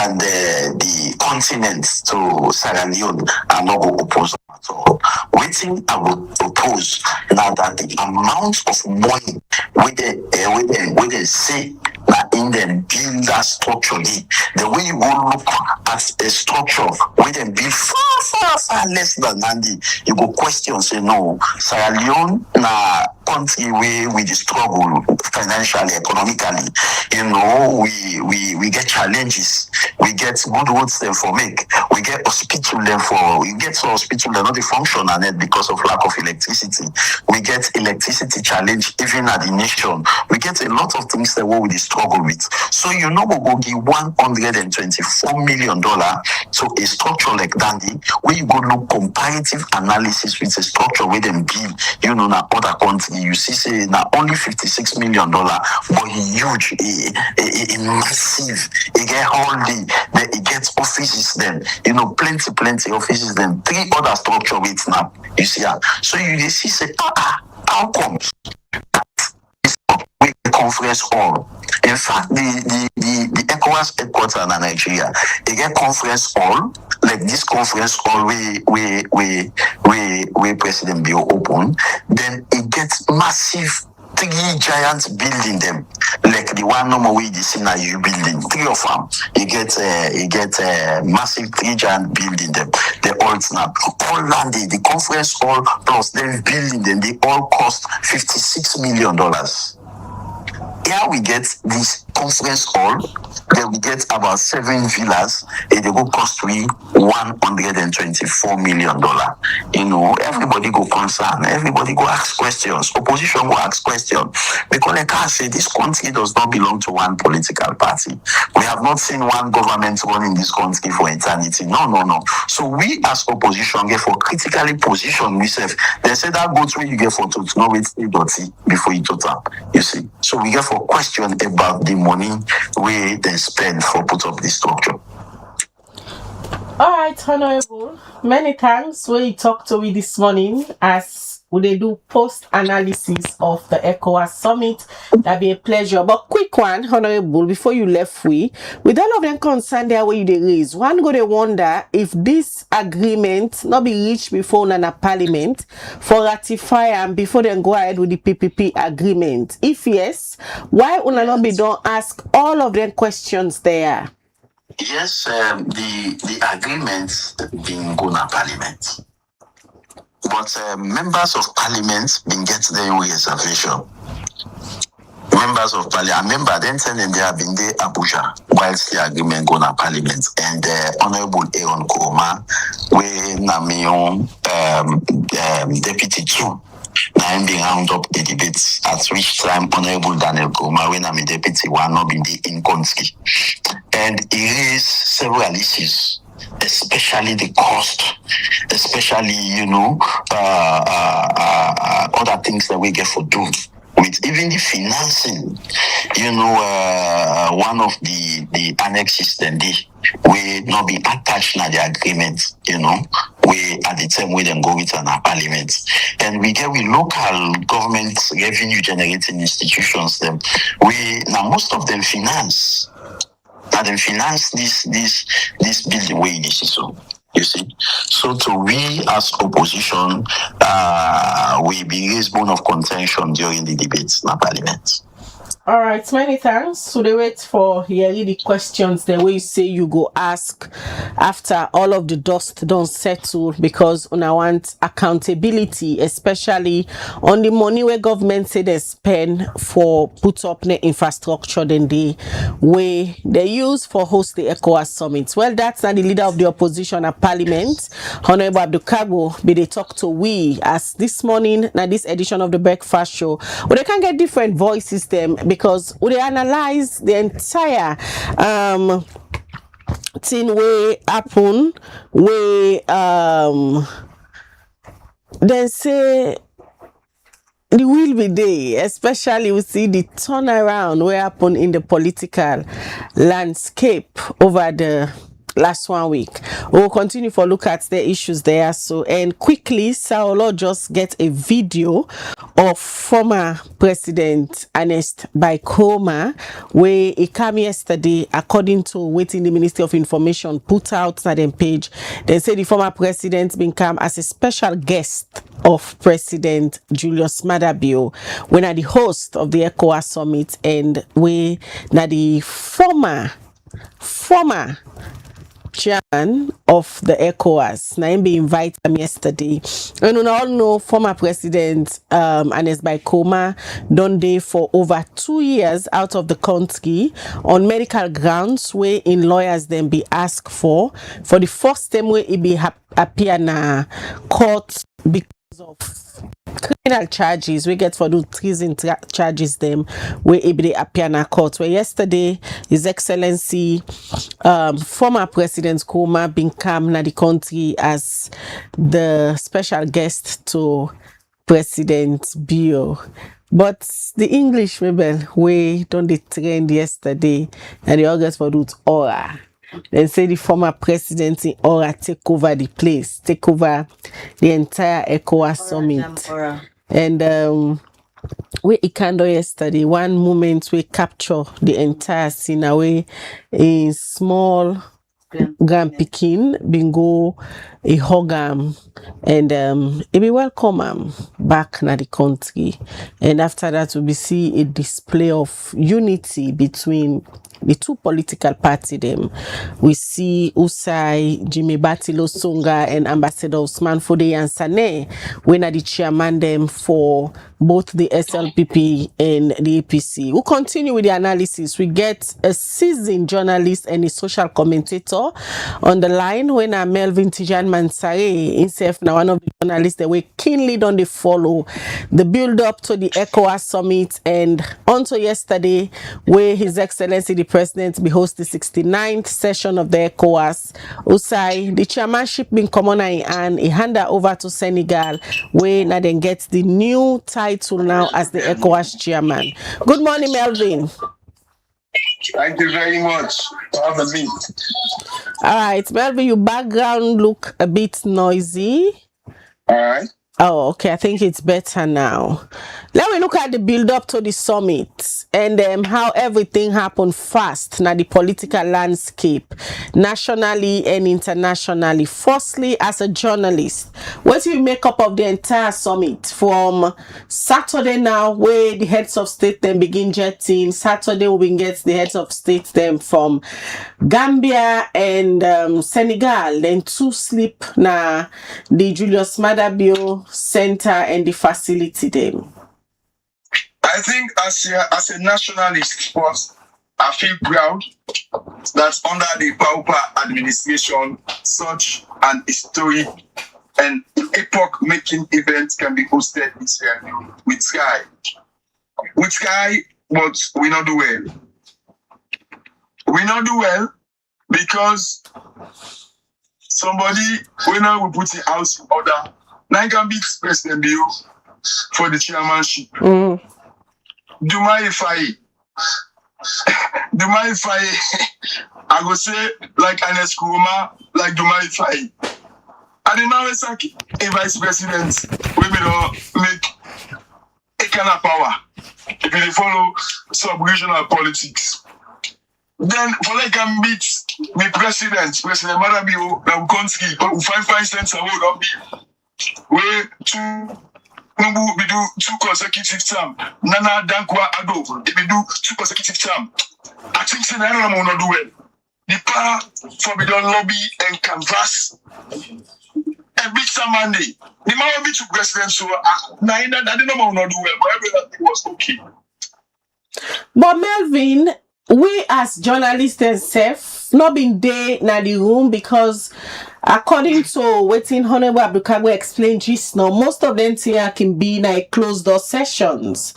and the continent to Sierra Leone, I'm not going to oppose them at all. Waiting, I would propose now that the amount of money with they say that in them build that structure, the way you will look at a structure with them build far less than Nandi, you go question say no, Sierra Leone na country where we struggle financially, economically. You know, we get challenges, we get good roads there for make, we get hospital there for we get hospital there not the function and it because of lack of electricity. We get electricity challenge even at the nation. We get a lot of things that we struggle with. So you know we go give $124 million to a structure like Dandy, where you go look comparative analysis with a structure where them build, you know, na other country. You see say na only $56 million, but huge, a massive. It get all it gets offices then, you know, plenty offices then. 3 other structure with now. You see, so you see say how come? conference hall. In fact, the ECOWAS headquarters in Nigeria, they get conference hall, like this conference hall where President Bio open. Then it gets massive 3 giant building them, like the one number we see now you building 3 of them. You get massive 3 giant building them. They all snap all landed. The conference hall plus them building them. They all cost $56 million. Here we get this conference hall. Then we get about 7 villas. And they go cost me $124 million. You know, everybody go concern. Everybody go ask questions. Opposition go ask questions. Because like I say, this country does not belong to one political party. We have not seen one government running this country for eternity. No. So we as opposition get for critically position ourselves. They say that goes where you get for to know it's dirty before you total. You see. So we get for question about the money we then spend for put up this structure. All right, Honorable. Many thanks. We talked to me this morning as they do post analysis of the ECOWAS summit. That'd be a pleasure. But quick one, Honorable, before you left with all of them concerned there where they raise, one go they wonder if this agreement not be reached before Nana Parliament for ratify and before they go ahead with the PPP agreement. If yes, why una not be don't ask all of them questions there? Yes, the agreement being go to Parliament. But members of Parliament been get their reservation. Members of Parliament, remember then telling they have been there Abuja whilst the agreement go to Parliament, and Honorable Aaron Kuruma, where Namion Deputy 2. Now I'm being round up the debates, at which time Honorable Daniel Kuruma, when I'm a deputy, one not been in country, and he raised several issues, especially the cost, especially other things that we get for do with even the financing. One of the annexes then we not be attached to the agreement. We at the time we then go with an Parliament, and we get with local government revenue generating institutions. Them we now most of them finance. Now them finance this building way this is so. You see, so to we as opposition, we be raised bone of contention during the debates in the Parliament. All right, many thanks. So they wait for hearing the questions the way you say you go ask after all of the dust don't settle, because una want accountability, especially on the money where government say they spend for put up the infrastructure then the way they use for host the ECOWAS summit. Well, that's not the leader of the opposition at Parliament, Honorable Abdul Kago, be they talk to we as this morning now this edition of the breakfast show. Well, they can get different voices them, because we analyze the entire thing way happen, way then say the will be there, especially we see the turnaround what happen in the political landscape over the last 1 week. We'll continue for look at the issues there. So, and quickly, Saulo just get a video of former President Ernest Bai Koroma, where he came yesterday, according to waiting the Ministry of Information put out on their page. They say the former president been come as a special guest of President Julius Maada Bio when at the host of the ECOWAS summit, and we now the former chairman of the ECOWAS. Now him be invited yesterday. And we all know former President Ernest Bai Koroma done there for over 2 years out of the country on medical grounds, where in lawyers then be asked for the first time where he be appear na court because of criminal charges we get for those treason charges them where they appear in a court. Where yesterday His Excellency former President Koroma been come na the country as the special guest to President Bio. But the English maybe we done the trend yesterday and the August for those aura. Then say the former president in Aura take over the place, take over the entire ECOWAS summit. And we Ikando yesterday, one moment we capture the entire scene away a small grand Pekin bingo a hug and it be welcome back na the country, and after that we see a display of unity between the two political party them. We see Usai, Jimmy Batilo Songa and Ambassador Usman Fode and Sane when are the chairman them for both the SLPP and the APC. We'll continue with the analysis. We get a seasoned journalist and a social commentator on the line when Melvin Tijan Mansare himself now one of the journalists that we keenly don't they follow the build up to the ECOWAS summit and until yesterday where His Excellency the President be host the 69th session of the ECOWAS. Usai, the chairmanship been common and he hand that over to Senegal where now then gets the new title now as the ECOWAS chairman. Good morning, Melvin. Thank you very much for having me. All right, Melvin, your background look a bit noisy. All right. Oh, okay. I think it's better now. Let me look at the build up to the summit and how everything happened fast now the political landscape nationally and internationally. Firstly, as a journalist, what do you make up of the entire summit from Saturday now where the heads of state then begin jetting? Saturday we get the heads of state them from Gambia and Senegal, then two sleep na the Julius Maada Bio Center and the facility them. I think as a nationalist, first, I feel proud that under the Paupa administration, such an historic and epoch-making event can be hosted in Sierra Leone with Sky. With Sky, but we not do well. We not do well because somebody, when I will put the house in order, now can be President Bio for the chairmanship. Duma Ifai, I go say like Ernest Kuruma, like Duma Ifai. I didn't know it's like a vice president, we will make a kind of power if you follow sub-regional politics. Then for like can beat the President Maada Bio, the Ukonski, who 5 cents award of me. We do 2 consecutive terms. Nana Dankwa Ado, we do 2 consecutive terms. I think Senegal will not do well. The power for we don't lobby and canvas. And big Monday. The man will be to president, so I didn't know will not do well, but everything was okay. But Melvin, we as journalists themselves not been there in the room because according to waiting Honorable Abdulkabe explained just now, most of them here can be in a closed door sessions.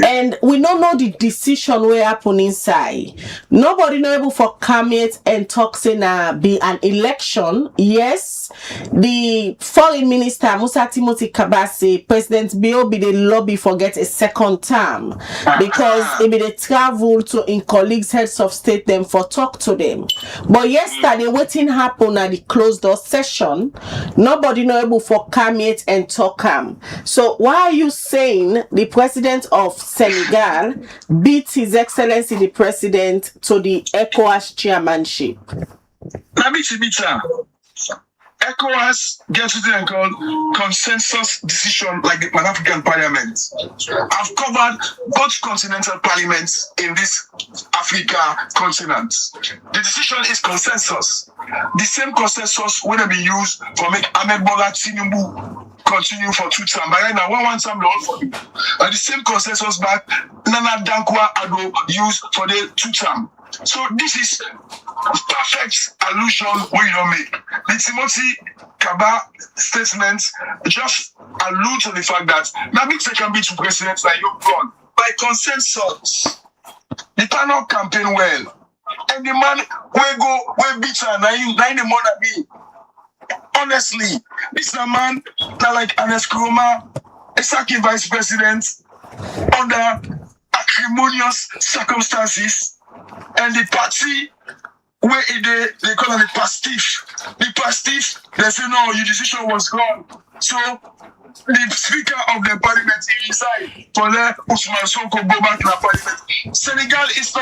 And we don't know the decision will happen inside. Nobody know able for come yet and talk saying be an election. Yes, the foreign minister Musa Timothy Kabase, President Bio be the lobby for get a second term because it be the travel to in colleagues heads of state them for talk to them. But yesterday waiting happen at the closed door session, nobody know able for come yet and talk So why are you saying the president of Senegal beat His Excellency the President to the ECOWAS chairmanship? ECOWAS gets what they call consensus decision like the Pan-African Parliament. I've covered both continental parliaments in this Africa continent. The decision is consensus. The same consensus will be used for make Ahmed Bola Tinubu continue for 2 terms. But right now, one time all for you. The same consensus back Nana Dankwa Ado used for the 2 terms. So this is perfect allusion we don't make. The Timothy Kaba statement just allude to the fact that Nabik can be 2 presidents like you've gone by consensus. The panel campaign well. And the man we beat her 9 more than me. Honestly, this is a man that like Ernest Kuruma, a second vice president under acrimonious circumstances. And the party where they call it the pastiff. The pastiff, they say no, your decision was gone. So the Speaker of the Parliament inside for let Ousmane Sonko go back to the Parliament. Senegal is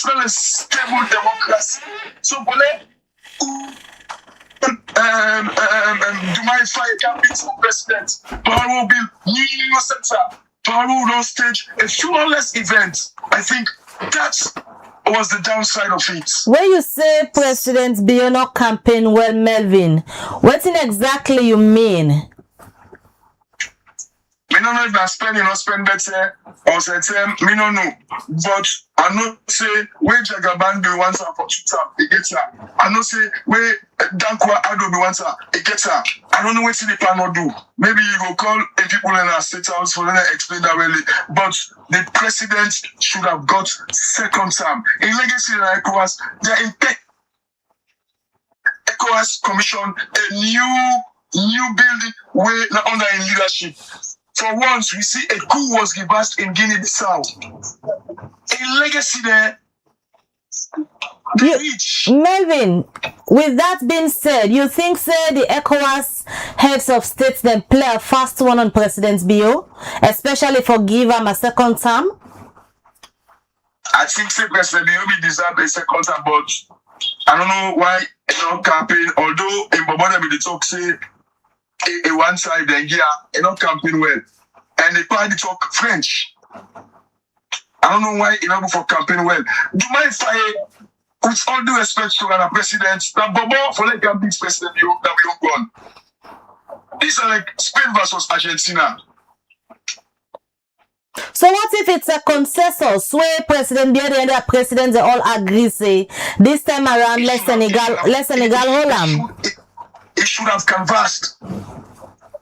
not a stable democracy. So for let Diomaye Faye can be the president. Power will be new center. Power will not stage a flawless event. I think that was the downside of it. When you say President Biono campaign well, Melvin, what exactly you mean? Me don't know if I spend or not spend better or say me no know. But I know say where Jagaban be one time for 2 times, he gets her. I know say where Dankwa Ado be one time, he gets her. I don't know what the plan will do. Maybe you go call a people in our state house for them to explain that really. But the president should have got second term. In legacy like ECOWAS, they're in ECOWAS commission a new building where under in leadership. For once, we see a coup was reversed in Guinea-Bissau. A legacy there. Melvin, with that being said, you think, say, the ECOWAS heads of states then play a fast one on President Bio, especially for give him a second term? I think say President Bio deserve a second term, but I don't know why campaign. Although in Boboda we talk say a one side then campaign well, and the party talk French. I don't know why go for campaign well. Diomaye Faye, with all due respect to the president, that Bobo for like campaign president that we don't gone. These are like Spain versus Argentina. So what if it's a consensus where President Biya and the president they all agree say this time around let Senegal hold him? It should have canvassed.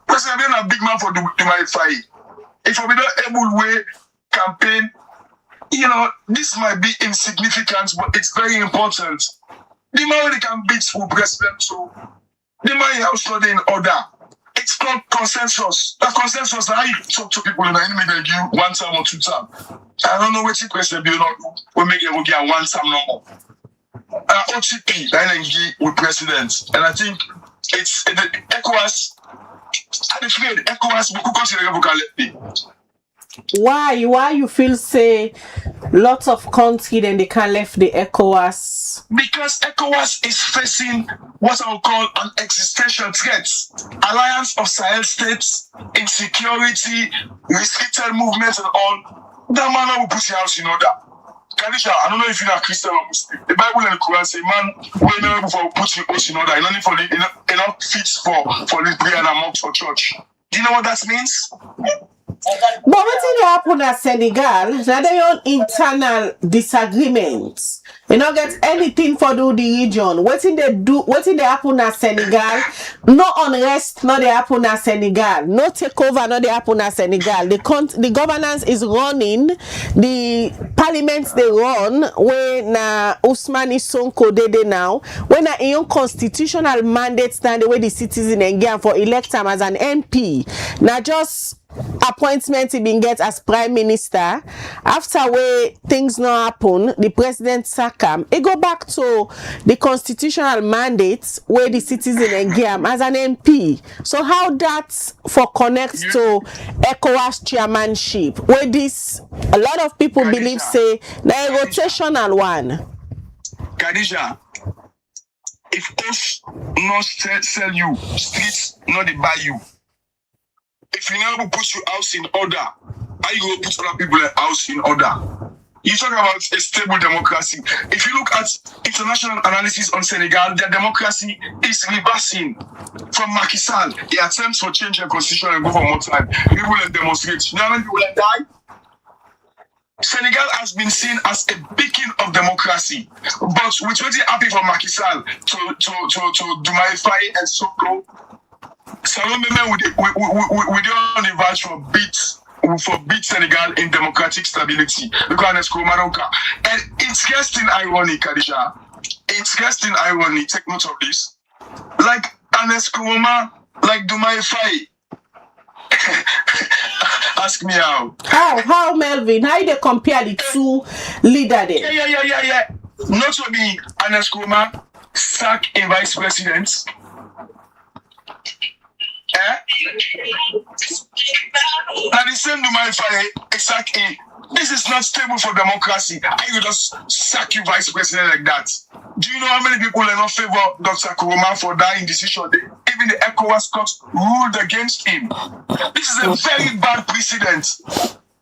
President Biya a big man for Diomaye Faye. If we don't able way campaign, this might be insignificant, but it's very important. The man they can beat for president, so the man also in order. It's called consensus. That consensus, how you talk to people in the enemy, they give 1 time or 2 times. I don't know what the president will not do. We make it get 1 time no more. OTP, then give with president. And I think it's the ECOWAS. I'm afraid ECOWAS will consider it. Why you feel say lots of countries then they can't left the ECOWAS? Because ECOWAS is facing what I would call an existential threat. Alliance of Sahel states, insecurity, restricted movements and all. That man will put your house in order. Kadisha, I don't know if you're a Christian or Muslim. The Bible and the Quran say, man, we're not able to put your house in order. It's only for enough fits for the prayer and amongst for church. Do you know what that means? But what did happen at Senegal? Now they own internal disagreements. They not get anything for do the region. What did they do? What did they happen at Senegal? No unrest, no they happen at Senegal. No takeover, no they happen at Senegal. The governance is running. The parliaments they run when Ousmane Sonko did now. When a constitutional mandate stand the way the citizen engage for elect him as an MP. Now just appointment he been get as prime minister. After where things not happen, the president sack him. It go back to the constitutional mandate where the citizen engage him as an MP. So how that for connect to ECOWAS chairmanship where this a lot of people Kadisha, believe say na a rotational one. Kadisha, if us not sell you, streets not they buy you. If you never put your house in order, how you going to put other people's house in order? You talk about a stable democracy. If you look at international analysis on Senegal, their democracy is reversing. From Macky Sall, he attempts to change the constitution and go for more time. People will demonstrate. You know how many people will die? Senegal has been seen as a beacon of democracy. But we're really happy for Macky Sall to Diomaye Faye and Sonko. So we don't on the verge for beat Senegal in democratic stability. Because and it's just in irony, Kadisha. It's just in irony. Take note of this. Like Ernest Koroma, like Diomaye Faye. Ask me how. How Melvin? How they compare the two leaders there? Yeah. Not to be Ernest Koroma sack a vice president. Now the same Dumai Faye, exactly. This is not stable for democracy. I will just sack you vice president like that. Do you know how many people are not favor Dr. Kuruma for that indecision? Even the ECOWAS court ruled against him. This is a very bad precedent.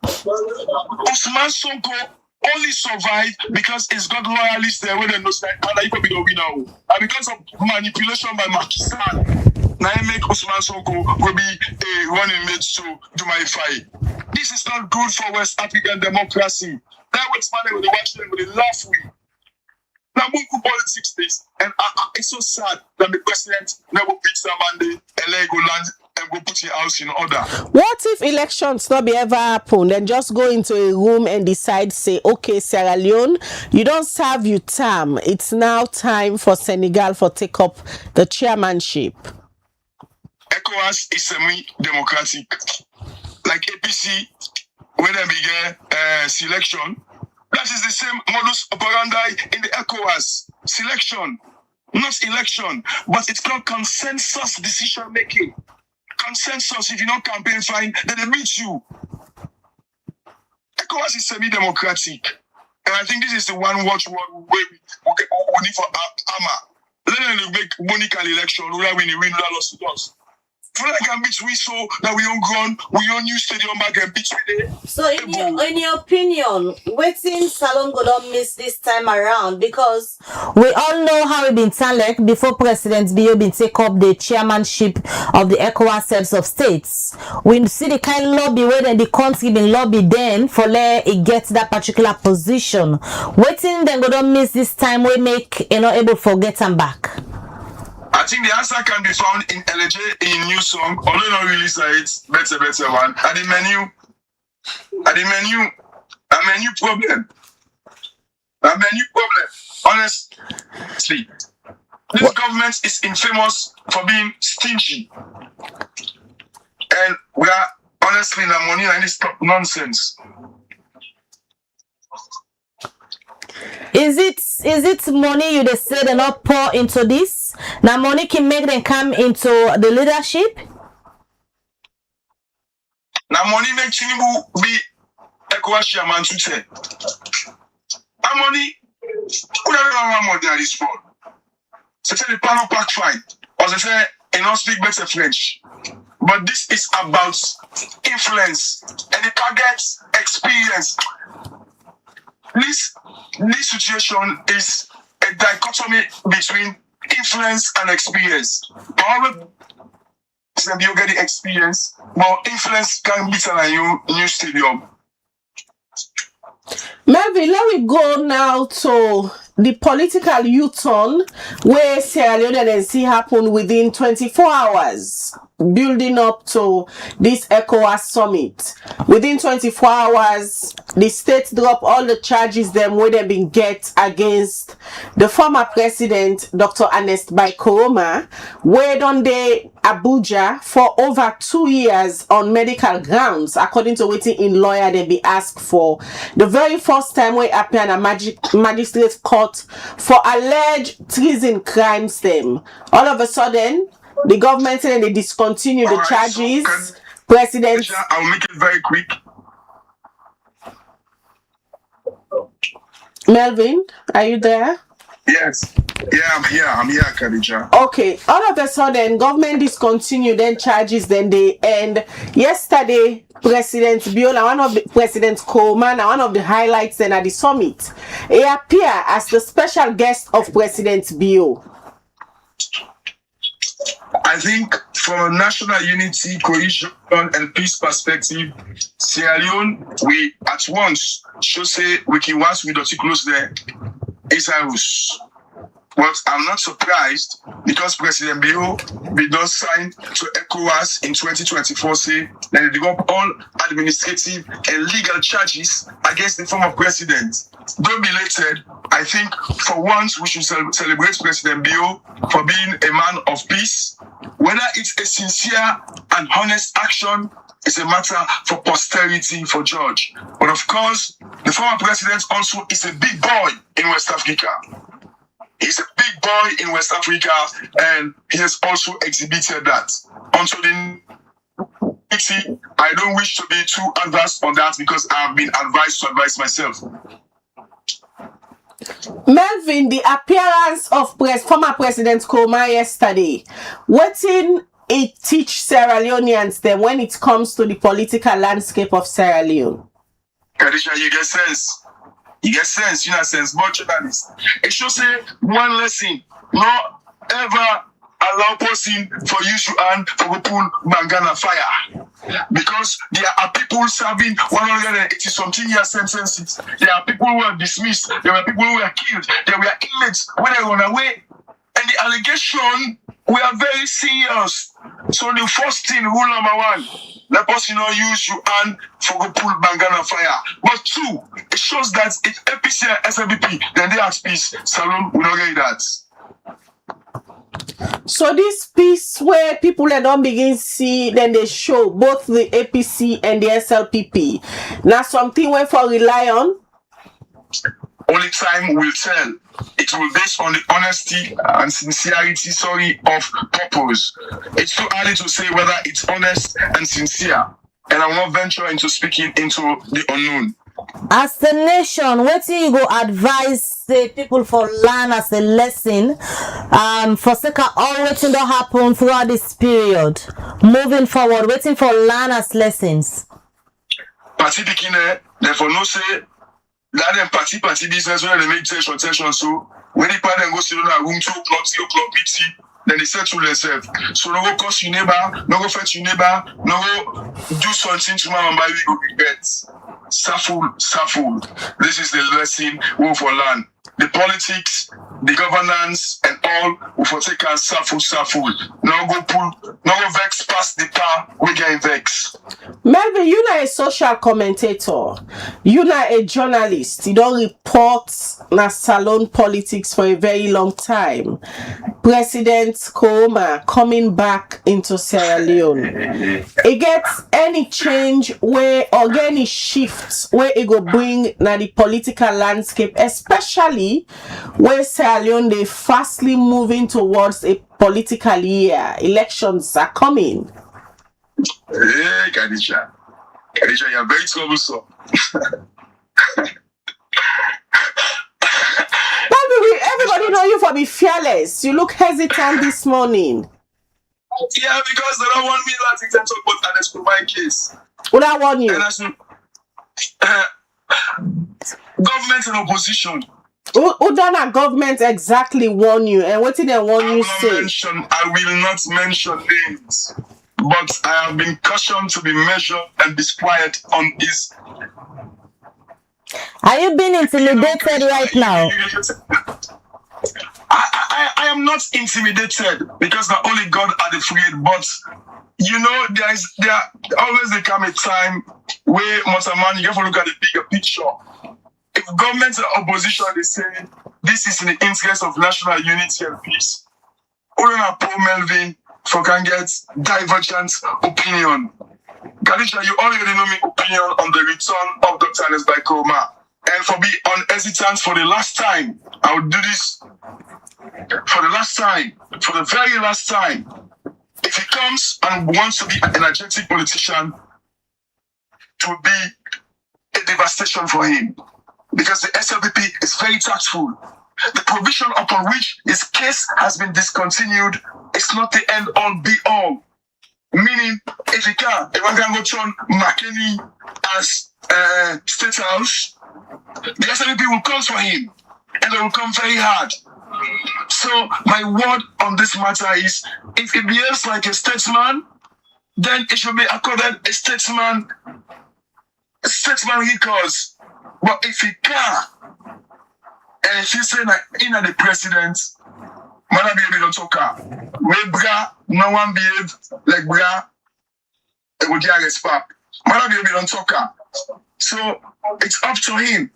Usman Sonko only survived because he's got loyalists there where they know that he could be the winner. And because of manipulation by Pakistan, now I make Usman Sonko will be a running mate to Dumai Faye. This is not good for West African democracy. That was money with the watching with the laugh with. Now, Mungu politics this, and it's so sad that the president never beats the mandate and let go land and go put your house in order. What if elections not be ever happen and just go into a room and decide, say, okay, Sierra Leone, you don't serve your term. It's now time for Senegal for take up the chairmanship. ECOWAS is semi-democratic. Like APC, when they began selection, that is the same modus operandi in the ECOWAS. Selection, not election, but it's called consensus decision making. Consensus, if you don't campaign fine, then they meet you. ECOWAS is semi-democratic. And I think this is the one watchword we need for AMA. Let them make Monica election, who will win that loss to us. I can beat we so that we don't grown, we don't new stadium back and beat we. So in your opinion, waiting Salon go don't miss this time around, because we all know how it been like before President Bio been take up the chairmanship of the ECOWAS heads of states. We see the kind of lobby where the country been lobby then for let it get that particular position. Waiting then go don't miss this time we make able to forget them back. I think the answer can be found in LJ in new song, although not really say it's better one. At the menu, a menu problem. Honestly, this government is infamous for being stingy. And we are honestly the money and this nonsense. Is it money you just say they not pour into this? Now money can make them come into the leadership? Now money make Tinubu be ECOWAS chairman to say. That money, who don't know more than this for? So say the panel pack fine, or they say they don't speak better French. But this is about influence and the target experience. This situation is a dichotomy between influence and experience. However, you get the experience, but influence can be a new stadium. Melvin, let me go now to the political U-turn where Sierra Leone and see happen within 24 hours, building up to this ECOWAS summit. Within 24 hours, the state drop all the charges them where they been get against the former president, Dr. Ernest Bai Koroma, where on they Abuja for over 2 years on medical grounds, according to waiting in lawyer they be asked for. The very first time we appear in a magistrate court for alleged treason crimes them. All of a sudden, the government said they discontinue the charges. So President. I'll make it very quick. Melvin, are you there? Yes. Yeah, I'm here, Khadija. Okay, all of a sudden, government discontinued then charges, then they end. Yesterday, President Biola, one of the President Coleman, one of the highlights then at the summit, he appeared as the special guest of President Bio. I think from a national unity, cohesion, and peace perspective, Sierra Leone, we at once should say we can once we don't close the Isarus. But I'm not surprised because President Bio does sign to ECOWAS in 2024 say that they got all administrative and legal charges against the former president. Though belated, I think for once we should celebrate President Bio for being a man of peace. Whether it's a sincere and honest action, it's a matter for posterity for George. But of course, the former president also is a big boy in West Africa. He's a big boy in West Africa, and he has also exhibited that. Until the I don't wish to be too adverse on that because I've been advised to advise myself. Melvin, the appearance of former President Koroma yesterday, what in it teach Sierra Leoneans then when it comes to the political landscape of Sierra Leone? Kadisha, you get sense. You get sense, you know sense, but journalists. It should say one lesson. Not ever allow person for use your hand for go pull Bangana fire. Because there are people serving 180 something year sentences. There are people who are dismissed. There were people who were killed. There were inmates when they run away. And the allegation were very serious. So the first thing, rule number one, the person not use your hand for go pull Bangana fire. But two, it shows that if APC and SLBP, then they ask peace. Salon will not get that. So this piece where people that don't begin see, then they show both the APC and the SLPP. Now something where for rely on? Only time will tell. It will be based on the honesty and sincerity, of purpose. It's too early to say whether it's honest and sincere. And I will not venture into speaking into the unknown. As the nation, what do you go advise the people for learn as a lesson for sake of all waiting to happen throughout this period? Moving forward, waiting for learn as lessons. Party bikini, therefore no say that them party business when they make tension so when the party go sit down at room 2 o'clock, 3 o'clock PT, then they settle themselves. So no go curse your neighbor, no go fetch your neighbor, no go do something to my mama, we go regret. Saful. This is the lesson we for learn. The politics, the governance, and all we for take as saful. No go vex past the power, we get vex. Melvin, you're not a social commentator. You're not a journalist. You don't report na salon politics for a very long time. President Koroma coming back into Sierra Leone. It gets any change where or any shifts where it go bring na the political landscape, especially where Sierra Leone they fastly moving towards a political year. Elections are coming. Hey, Kadisha, you're very troublesome. Everybody know you for be fearless. You look hesitant this morning. Yeah, because they don't want me to talk about Ernest Koroma case. Who that want you? Government and opposition. Who done a government exactly warn you? And what did they warn you say? I will not mention names. But I have been cautioned to be measured and be quiet on this. Are you being intimidated right now? I am not intimidated because not only God are afraid, but you know there always there come a time where Montaman, you have to look at the bigger picture. If government and opposition they say this is in the interest of national unity and peace, Olena Paul Melvin for can get divergent opinion. Kadisha, you already know my opinion on the return of Dr. Ernest Bai Koroma. And for be unhesitant for the last time, I will do this for the last time, for the very last time. If he comes and wants to be an energetic politician, it will be a devastation for him. Because the SLPP is very tactful. The provision upon which his case has been discontinued is not the end all be all. Meaning, if he can, if I can go turn McKinney as State House, the SLPP will come for him. And they will come very hard. So, my word on this matter is, if he behaves like a statesman, then it should be accorded a statesman records. But if he can, and if he say that in the president, Mother baby don't talk her. Where bra, no one behave like bra, it will get respect. Mother baby don't talk her. So it's up to him.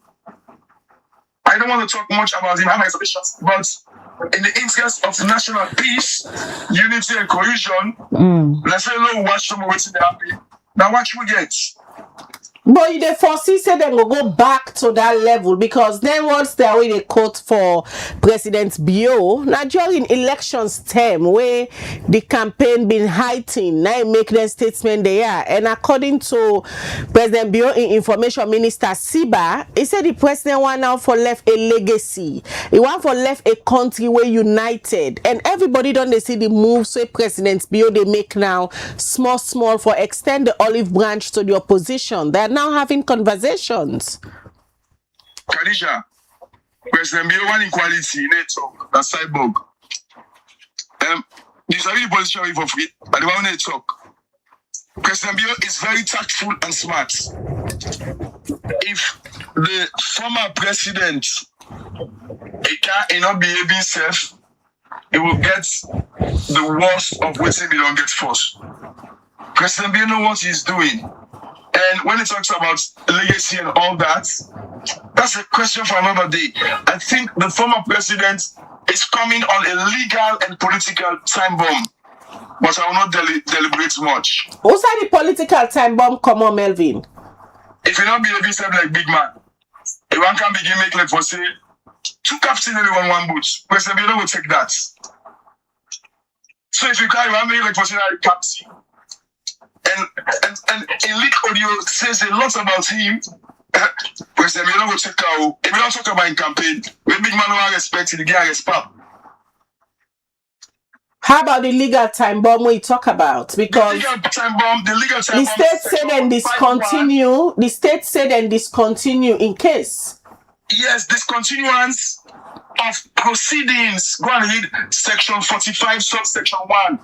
I don't want to talk much about him, I have my suspicions, but in the interest of national peace, unity and cohesion, let's say no watch some waiting happy. Now watch we get. But you dey foresee say dem go go back to that level because then once they wey dey quote for President Bio, na during elections term where the campaign been heightened, now make dem statement there. And according to President Bio Information Minister Siba, he said the president want now for left a legacy. He want for left a country where united, and everybody don't they see the moves wey President Bio they make now small for extend the olive branch to the opposition. They're now having conversations. Khadija, President Bio one equality, talk, that's cyborg. This are the position for free, but the one they talk. President Bio is very tactful and smart. If the former president he not behaving safe, he will get the worst of what he don't get first. President Bio know what he's doing. And when he talks about legacy and all that, that's a question for another day. I think the former president is coming on a legal and political time bomb. But I will not deliberate much. Who's the political time bomb come on, Melvin? If you don't behave yourself like big man, if one can begin make like for say, two captain everyone one boot, President Bio will take that. So if you carry one make like for say captain, and in leak audio says a lot about him, President Bio will take out. If you don't talk about in campaign, when big man don't respect, the guy respect. How about the legal time bomb we talk about? Because the legal time bomb the state said and discontinue. The state said and discontinue in case. Yes, discontinuance of proceedings. Go and read section 45, subsection 1.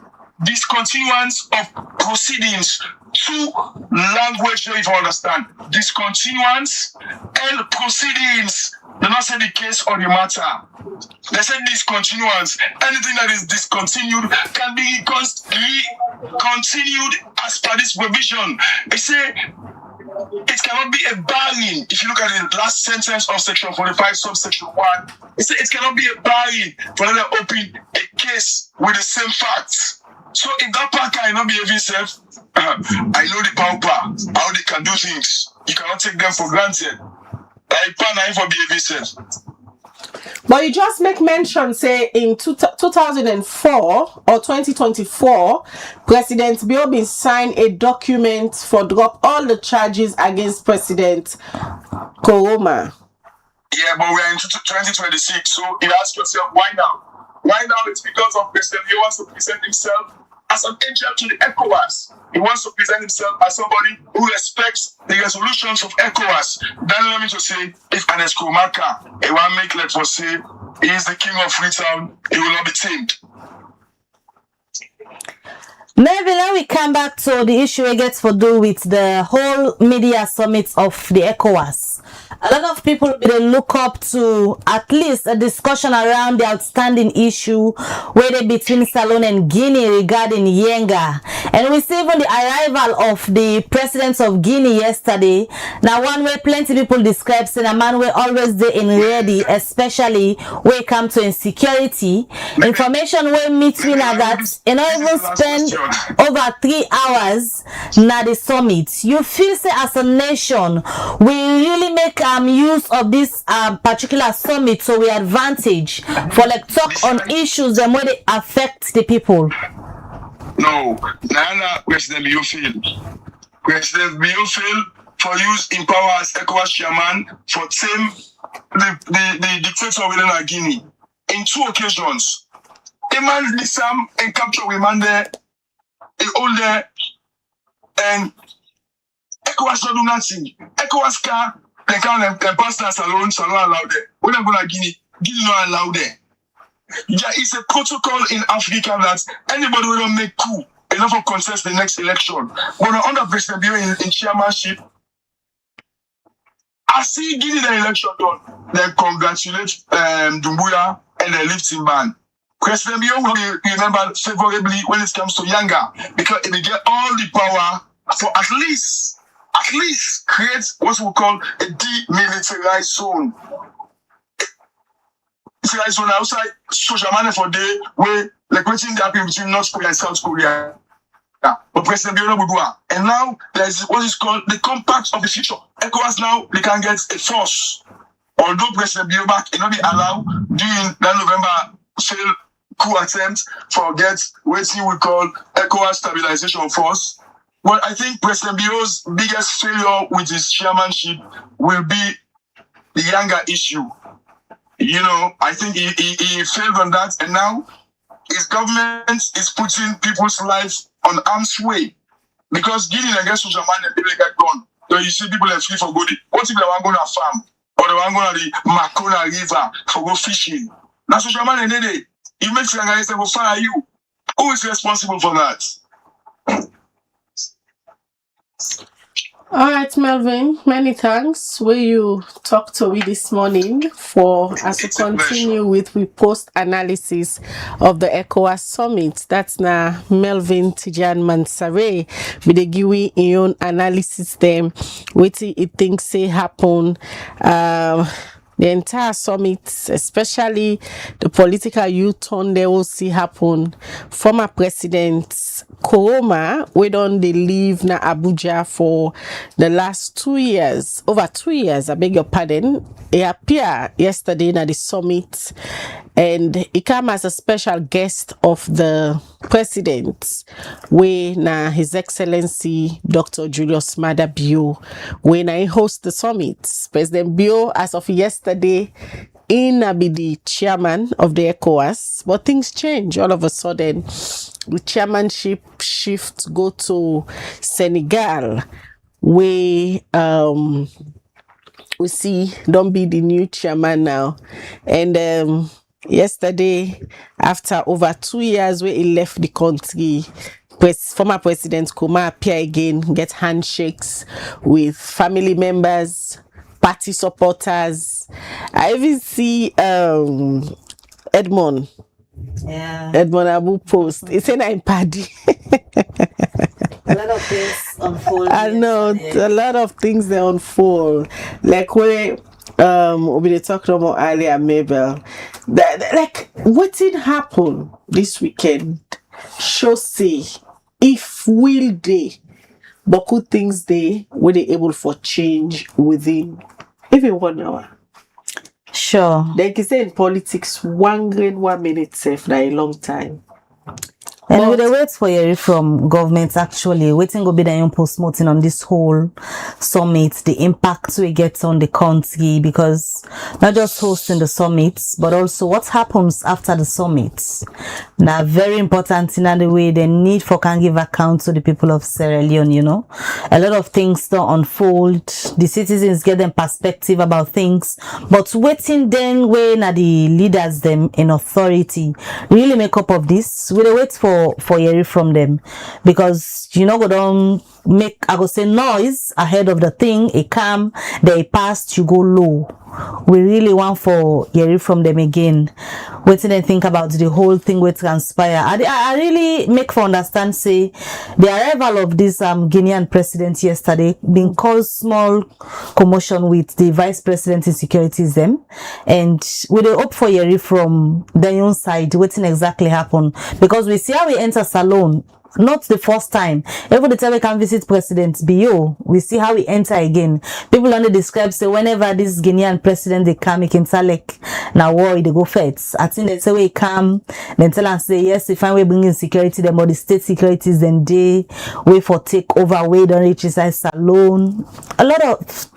Discontinuance of proceedings. Two language there if you understand. Discontinuance and proceedings. They not say the case or the matter. They say discontinuance. Anything that is discontinued can be continued as per this provision. They say it cannot be a barring. If you look at the last sentence of section 45, subsection 1, it says it cannot be a barring for them to open a case with the same facts. So if that part cannot behave itself, I know the power, how they can do things. You cannot take them for granted. For behave itself. But you just make mention, say, in 2004 or 2024, President Bio bin signed a document for drop all the charges against President Koroma. Yeah, but we're in 2026, so you ask yourself, why now? Why now? It's because of President Bio wants to present himself as an angel to the ECOWAS. He wants to present himself as somebody who respects the resolutions of ECOWAS. That allows me to say, if an Eskomaka, he will make like for say, he is the king of Freetown, he will not be tamed. Maybe now we come back to the issue it gets to do with the whole media summit of the ECOWAS. A lot of people will look up to at least a discussion around the outstanding issue whether between Salone and Guinea regarding Yenga. And we see even the arrival of the president of Guinea yesterday. Now one way plenty people describe saying a man will always there in ready, especially when it comes to insecurity. Information will meet me now that and I even spend over 3 hours na the summit. You feel say as a nation we really make use of this particular summit so we advantage for like talk on issues that may affect the people. No, Nana President Bio failed. President Bio failed for use in power as ECOWAS chairman for tame the dictator within Guinea in 2 occasions. A man Lissam and capture a man there, a older, and ECOWAS don't do nothing. ECOWAS can they can't pass Salone allowed there. When I'm going to Guinea not allowed there. Yeah, it's a protocol in Africa that anybody will not make coup enough to contest the next election. But under President Bio in chairmanship, I see Guinea the election done. They congratulate Dumbuya and they lift him ban. President Bio will be remembered favorably when it comes to Yanga because it will get all the power for at least create what we call a demilitarized zone. It's like zone outside social money for day where like waiting to happen between North Korea and South Korea. But President Biona Budua. And now there's what is called the compact of the future. ECOWAS now, they can get a force. Although President Biona cannot be allowed during that November failed coup attempt for get what we call ECOWAS stabilization force. But I think President Bio's biggest failure with his chairmanship will be the younger issue. You know, I think he failed on that, and now his government is putting people's lives on arm's way. Because Guinea against social man and people get gone. So you see people that flee for good. What if they want to go to a farm? Or they want to go to the Makona River for go fishing? Now social man and they he makes the guys that will fire you. Who is responsible for that? All right, Melvin, many thanks. Where you talked to me this morning for us to continue with we post analysis of the ECOWAS summit. That's now Melvin Tijan Mansare with the give your own analysis them. What it thinks say happen. The entire summit, especially the political U-turn they will see happen. Former President Koroma, we don't leave na Abuja for the last 2 years, over 2 years, I beg your pardon. He appeared yesterday at the summit and he came as a special guest of the president, where na His Excellency Dr. Julius Maada Bio, when I host the summit. President Bio, as of yesterday, in be the chairman of the ECOWAS, but things change all of a sudden. The chairmanship shift go to Senegal, where we see don't be the new chairman now, and yesterday, after over 2 years where he left the country, former President Koroma appear again, get handshakes with family members, party supporters. I even see Edmond Abu post. It's in a party. A lot of things unfold. I know a lot of things they unfold. Like where we talked about earlier, Mabel. Like what did happen this weekend? Show say if will they, but good things they were they able for change within even 1 hour. Sure. Like you say in politics, 1 grain 1 minute safe na a long time. And we dey wait for hearing from government actually. Waiting go be the own post-mortem on this whole summit, the impact we get on the country, because not just hosting the summits, but also what happens after the summits. Now, very important in the way they need for can give account to the people of Sierra Leone, you know. A lot of things don't unfold. The citizens get them perspective about things, but waiting then when the leaders them in authority really make up of this. We dey wait for hearing from them, because you know go don't make I go say noise ahead of the thing. It come, they passed, you go low. We really want for hearing from them again. Waiting and think about the whole thing will transpire. I really make for understand say the arrival of this Guinean president yesterday been caused small commotion with the vice president in securities them, and we dey hope for hearing from their own side waiting exactly happen, because we see how we enter Salone. Not the first time. Every time we can visit President Bio, we see how we enter again. People only describe say whenever this Guinean president they come, he can tell like now war they go fights. I think they say we come, then tell us say yes, if we bring in security, them or the state securities, then they wait for take over, we don't reach size alone. A lot of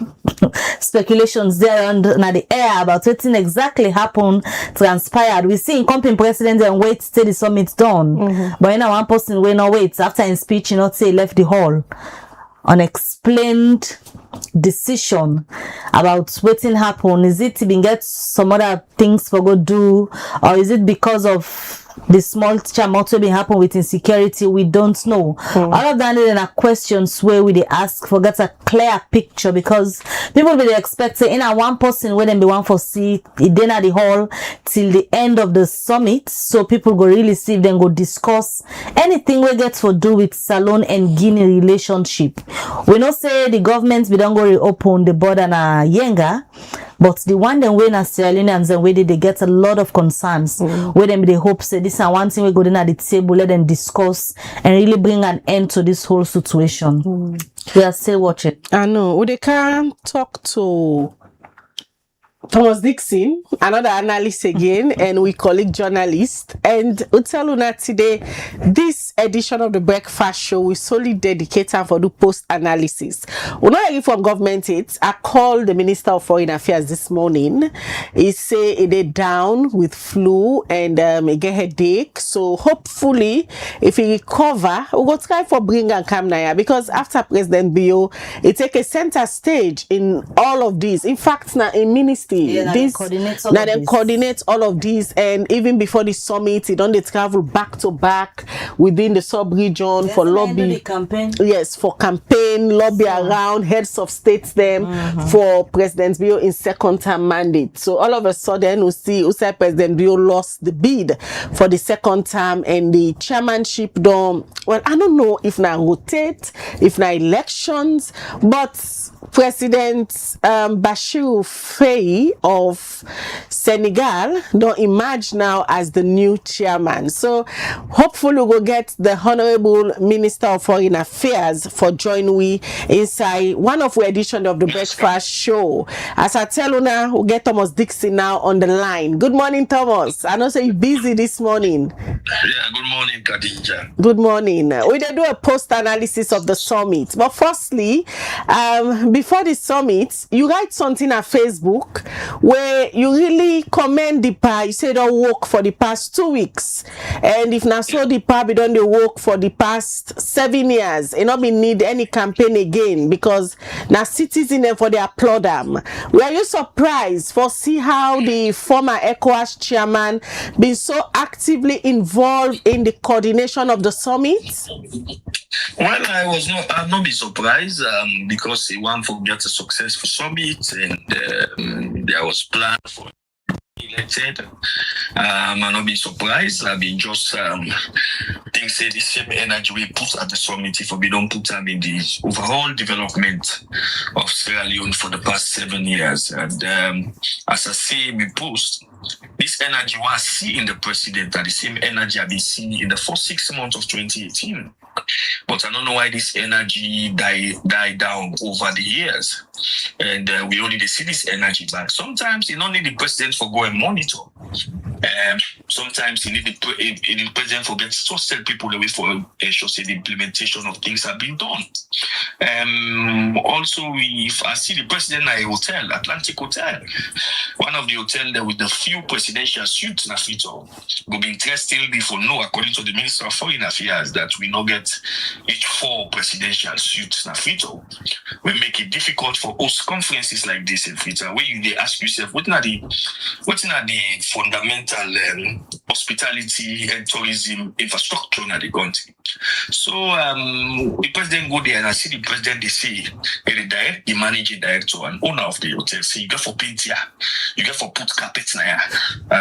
speculations there on the air about what exactly happened, transpired. We see incoming president and wait till the summit done. But you know one person when wait after in speech, you know, say left the hall. Unexplained decision about waiting happen. Is it to be get some other things for go do, or is it because of the small chamoto been happen with insecurity? We don't know. All of that are questions where we they ask for get a clear picture, because people will expect say in a one person where them be one for see it then at the hall till the end of the summit, so people go really see if them go discuss anything we get for do with Salone and Guinea relationship. We know say the government we don't go reopen the border na Yenga, But the one them when as Sierra Leoneans and where they get a lot of concerns, where them they hope say this is one thing we go in at the table, let them discuss and really bring an end to this whole situation. We are still watching. I know. We can talk to Thomas Dixon, another analyst again, and we colleague journalist. And we tell you today, this edition of the Breakfast Show we solely dedicate for the post analysis. We know hearing from government it. I called the Minister of Foreign Affairs this morning. He say they down with flu and he get headache. So hopefully, if he recover, we go try for bring and come now, because after President Bio, he take a center stage in all of these. In fact, now in ministry. Yeah, This now then coordinates all of these, and even before the summit, he don't they travel back to back within the sub-region for lobby campaign. Yes, for campaign, lobby around heads of states them for President Bio in second term mandate. So all of a sudden we see Usai President Bio lost the bid for the second term, and the chairmanship don't, well, I don't know if now rotate, if now elections, but President Bashir Faye of Senegal don't emerge now as the new chairman. So hopefully we'll get the Honorable Minister of Foreign Affairs for join we inside one of the edition of the Breakfast Show. As I tell you now, we'll get Thomas Dixon now on the line. Good morning, Thomas. I know say you're busy this morning. Yeah, good morning, Khadija. Good morning. We did do a post analysis of the summit. But firstly, before the summit, you write something on Facebook where you really commend the PA. You say don't work for the past 2 weeks. And if now so the PA we don't work for the past 7 years, and not be need any campaign again, because now citizens for the applaud them. Were you surprised for see how the former ECOWAS chairman been so actively involved in the coordination of the summit? Well, I'm not be surprised because he want to get a successful summit, and there was plan for elected. I'm not be surprised. I've been just think say the same energy we put at the summit if we don't put them in the overall development of Sierra Leone for the past 7 years. And as I say in my post, this energy I see in the president and the same energy I've been seeing in the first 6 months of 2018. But I don't know why this energy died down over the years. And we only see this energy back. Sometimes you don't need the president for go and monitor. Sometimes you need the president for get to sell people away for ensure the implementation of things have been done. Also, if I see the president at a hotel, Atlantic Hotel, one of the hotels there with the few presidential suites in Africa, will be interestingly for no, according to the Minister of Foreign Affairs, that we not get each 4 presidential suites in Africa. We make it difficult for host conferences like this in Africa, where you ask yourself, what are the fundamental hospitality and tourism infrastructure in the country? So the president go there and I see the president, they say, the managing director and owner of the hotel, say, you get for paint here, you get for put carpets here,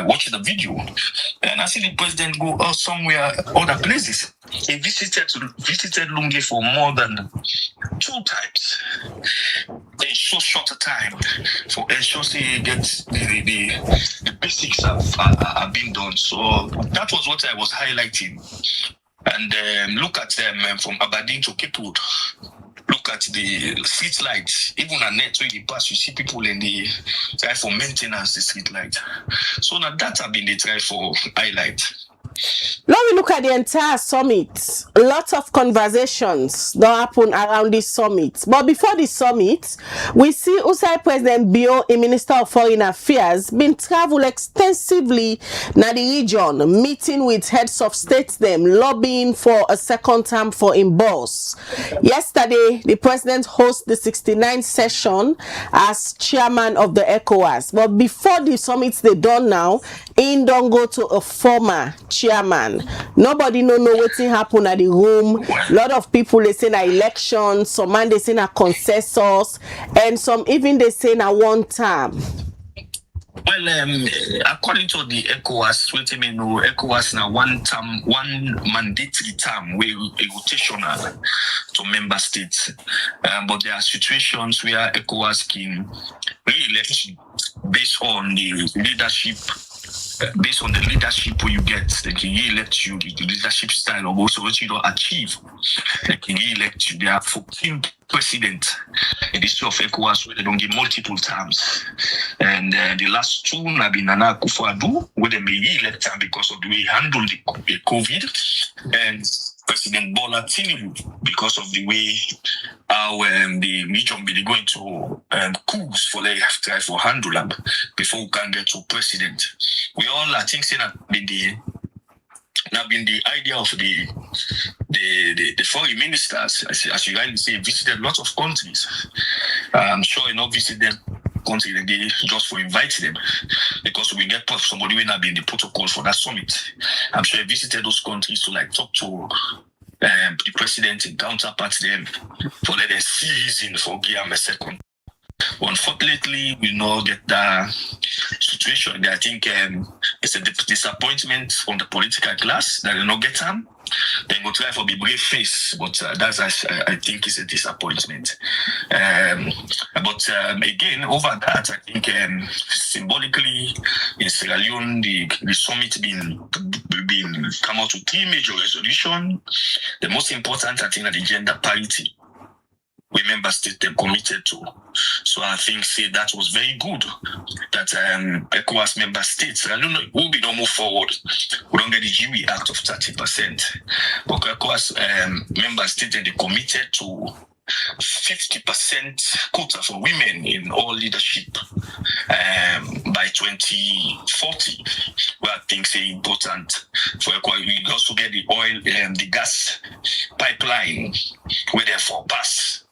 watch the video. And I see the president go somewhere, other places. He visited Lungi for more than 2 times. In so short a time, for ensure he gets the basics have been done. So that was what I was highlighting. And look at them from Aberdeen to Cape Wood. Look at the street lights. Even at net where you pass, you see people in the try for maintenance the street light. So now that have been the try for highlight. Now we look at the entire summit. Lots of conversations that happen around this summit. But before the summit, we see Usai President Bio, a Minister of Foreign Affairs, been travel extensively in the region, meeting with heads of states, them lobbying for a second term for him boss. Yesterday, the president hosted the 69th session as chairman of the ECOWAS. But before the summits they done now, he don't go to a former chairman. Nobody know what happen at the room. A lot of people they say na elections, some man they say na consensus, and some even they say na one term. Well, according to the ECOWAS, what you know, ECOWAS now one mandatory term where rotational to member states. But there are situations where ECOWAS can re-elect based on the leadership. Based on the leadership you get, they can elect you, the leadership style, or also what you don't achieve, they can elect you. There are 14 presidents in the history of ECOWAS where they don't give multiple terms. And the last two have been Nana Akufo-Addo, where they may elect them because of the way he handled the COVID, and President Bola Tinubu because of the way how the region be going to coups for they have tried for handle them before we can get to president. We all, I think, say that been the idea of the foreign ministers, as you rightly say, visited lots of countries. I'm sure you know visited country they just for inviting them because we get somebody will not be in the protocol for that summit. I'm sure he visited those countries to like talk to the president and counterparts them for let us see reason for give him a second. Unfortunately, we now get that situation. I think it's a disappointment from the political class that they not get them. They go try for be brave face, but that's I think is a disappointment. But again, over that, I think symbolically in Sierra Leone, the summit been come out with 3 major resolutions. The most important, I think, are the gender parity. We member states them committed to. So I think that was very good that ECOWAS member states, I don't know, we'll be no move forward. We don't get the GUE Act of 30%. But ECOWAS member states they committed to 50% quota for women in all leadership by 2040. Well, I think it's important for ECOWAS. We also get the oil, the gas pipeline where therefore pass.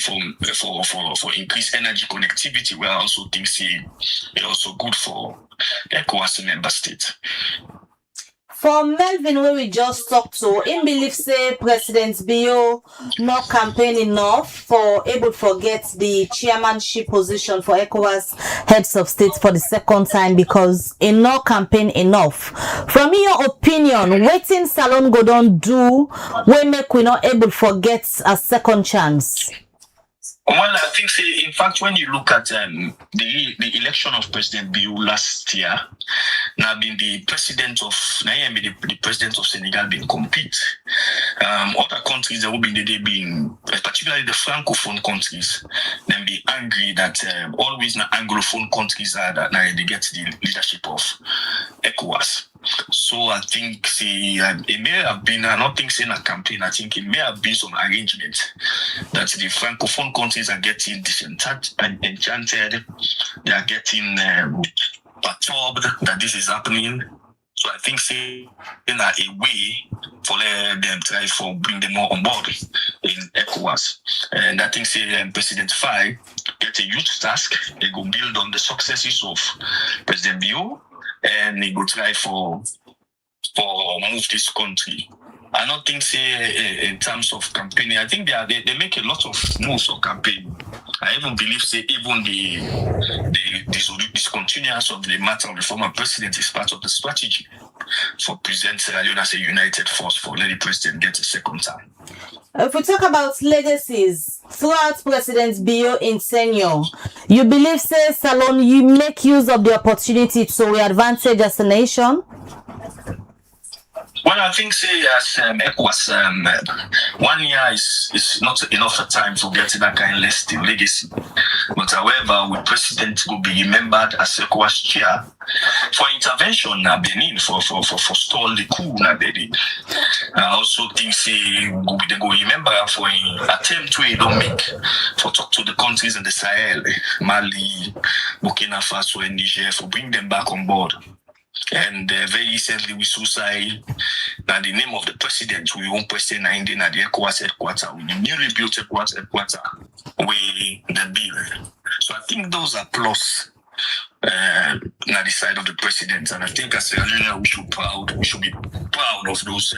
For increased energy connectivity, we also think it's also good for ECOWAS member states. For Melvin, where we just talked to, him believe say President Bio not campaign enough for able to forget the chairmanship position for ECOWAS heads of state for the second time because he not campaign enough. From your opinion, waiting Salon go don't do when make we not able to forget a second chance? Well, I think, in fact, when you look at the election of President Bio last year, now been the president of Senegal been compete. Other countries that will be being, particularly the francophone countries, then be angry that always the anglophone countries are that now they get the leadership of ECOWAS. So I think it may have been, I don't think saying a campaign, I think it may have been some arrangement that the francophone countries are getting enchanted, they are getting perturbed that this is happening. So I think in a way for them try for bring them more on board in ECOWAS. And I think President Faye get a huge task. They go build on the successes of President Bio and they go try for move this country. I don't think in terms of campaigning, I think they make a lot of moves of campaign. I even believe even the discontinuance of the matter of the former president is part of the strategy for President Sierra Leone as a united force for letting the president get a second time. If we talk about legacies throughout President Bio in tenure, you believe Salon you make use of the opportunity to advantage as a nation? Well, I think as ECOWAS, 1 year is not enough time for getting that kind of lasting legacy. But however, with President will be remembered as ECOWAS chair for intervention na Benin for stall the coup na Benin. I also think they go remember for an attempt we don't make for talk to the countries in the Sahel, Mali, Burkina Faso, and Niger for bring them back on board. And very recently we saw that the name of the president, we won't president at the ECOWAS headquarters, with the newly built ECOWAS headquarters, we the bill. So I think those are plus on the side of the president, and I think as Sierra Leone we should be proud of those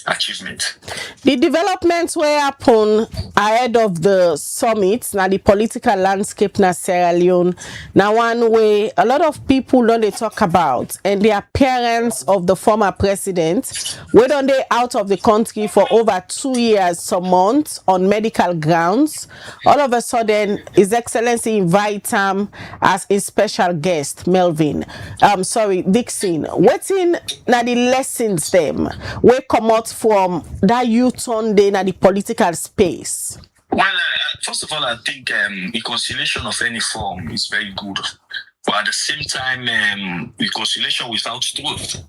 achievements. The developments will happen ahead of the summit. Now the political landscape na Sierra Leone. Now one way a lot of people don't they talk about, and the appearance of the former president, where don't they out of the country for over 2 years, some months on medical grounds. All of a sudden, His Excellency invite him as a special guest, Melvin. Dixon. What's in now the lessons them where come out from that U-turn day na the political space? Well, first of all, I think reconciliation of any form is very good. But at the same time, reconciliation without truth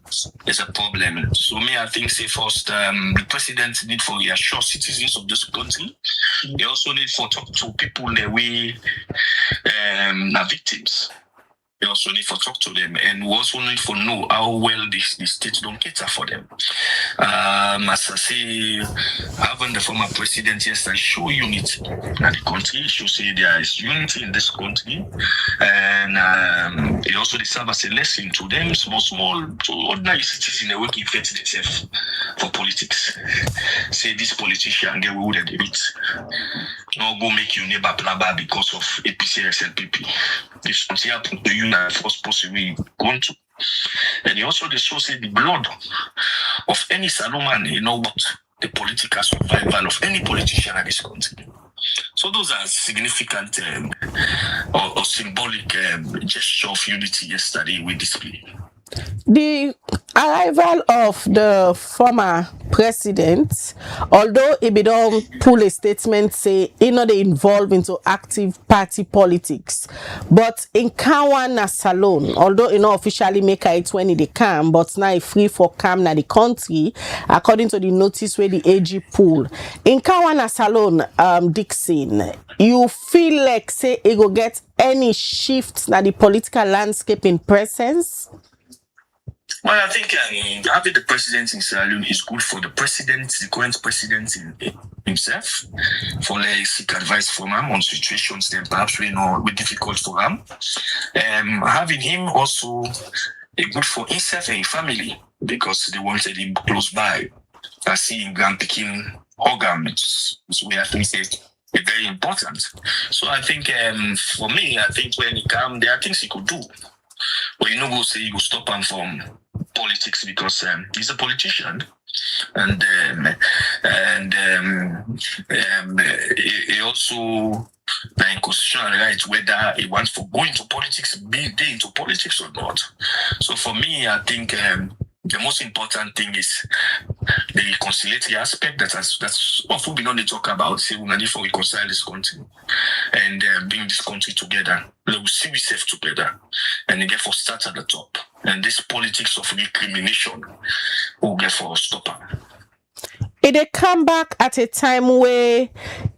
is a problem. So me, I think, say first, the president need to reassure citizens of this country. They also need to talk to people that we are victims. They also need to talk to them, and we also need to know how well the state don't cater for them. As I say, having the former president yesterday show unity in the country, show say there is unity in this country, and it also serve as a lesson to them, small, to ordinary citizens that work infect themselves for politics. Say this politician get who they beat. No go make you neighbor blabber because of APC SLPP. This something happen to you now first possibly going to. And he also they show say the blood of any Salomon, you know what the political survival of any politician in this country. So those are significant or symbolic gesture of unity yesterday we displayed. The arrival of the former president, although he don't pull a statement say he not involved into active party politics, but in Kawana Salon, although he not officially make it when he come, but now he free for come na the country, according to the notice where the AG pull. In Kawana Salon, Dixon, you feel like say he go get any shifts na the political landscape in presence? Well, I think having the president in Sierra Leone is good for the president, the current president himself, for seek advice from him on situations that perhaps we know will be difficult for him. Having him also good for himself and his family because they wanted him close by. I see him grandpicking organs, so we have to say it's very important. So I think for me, I think when he come, there are things he could do. But you know, go say you will stop him from politics because he's a politician, and he also in constitutional rights whether he wants to go into politics, be into politics or not. So for me, I think the most important thing is the reconciliatory aspect that's often been on the talk about. Say we need to reconcile this country and bring this country together. We will see ourselves together and get for start at the top. And this politics of recrimination will get for a stopper. It come back at a time where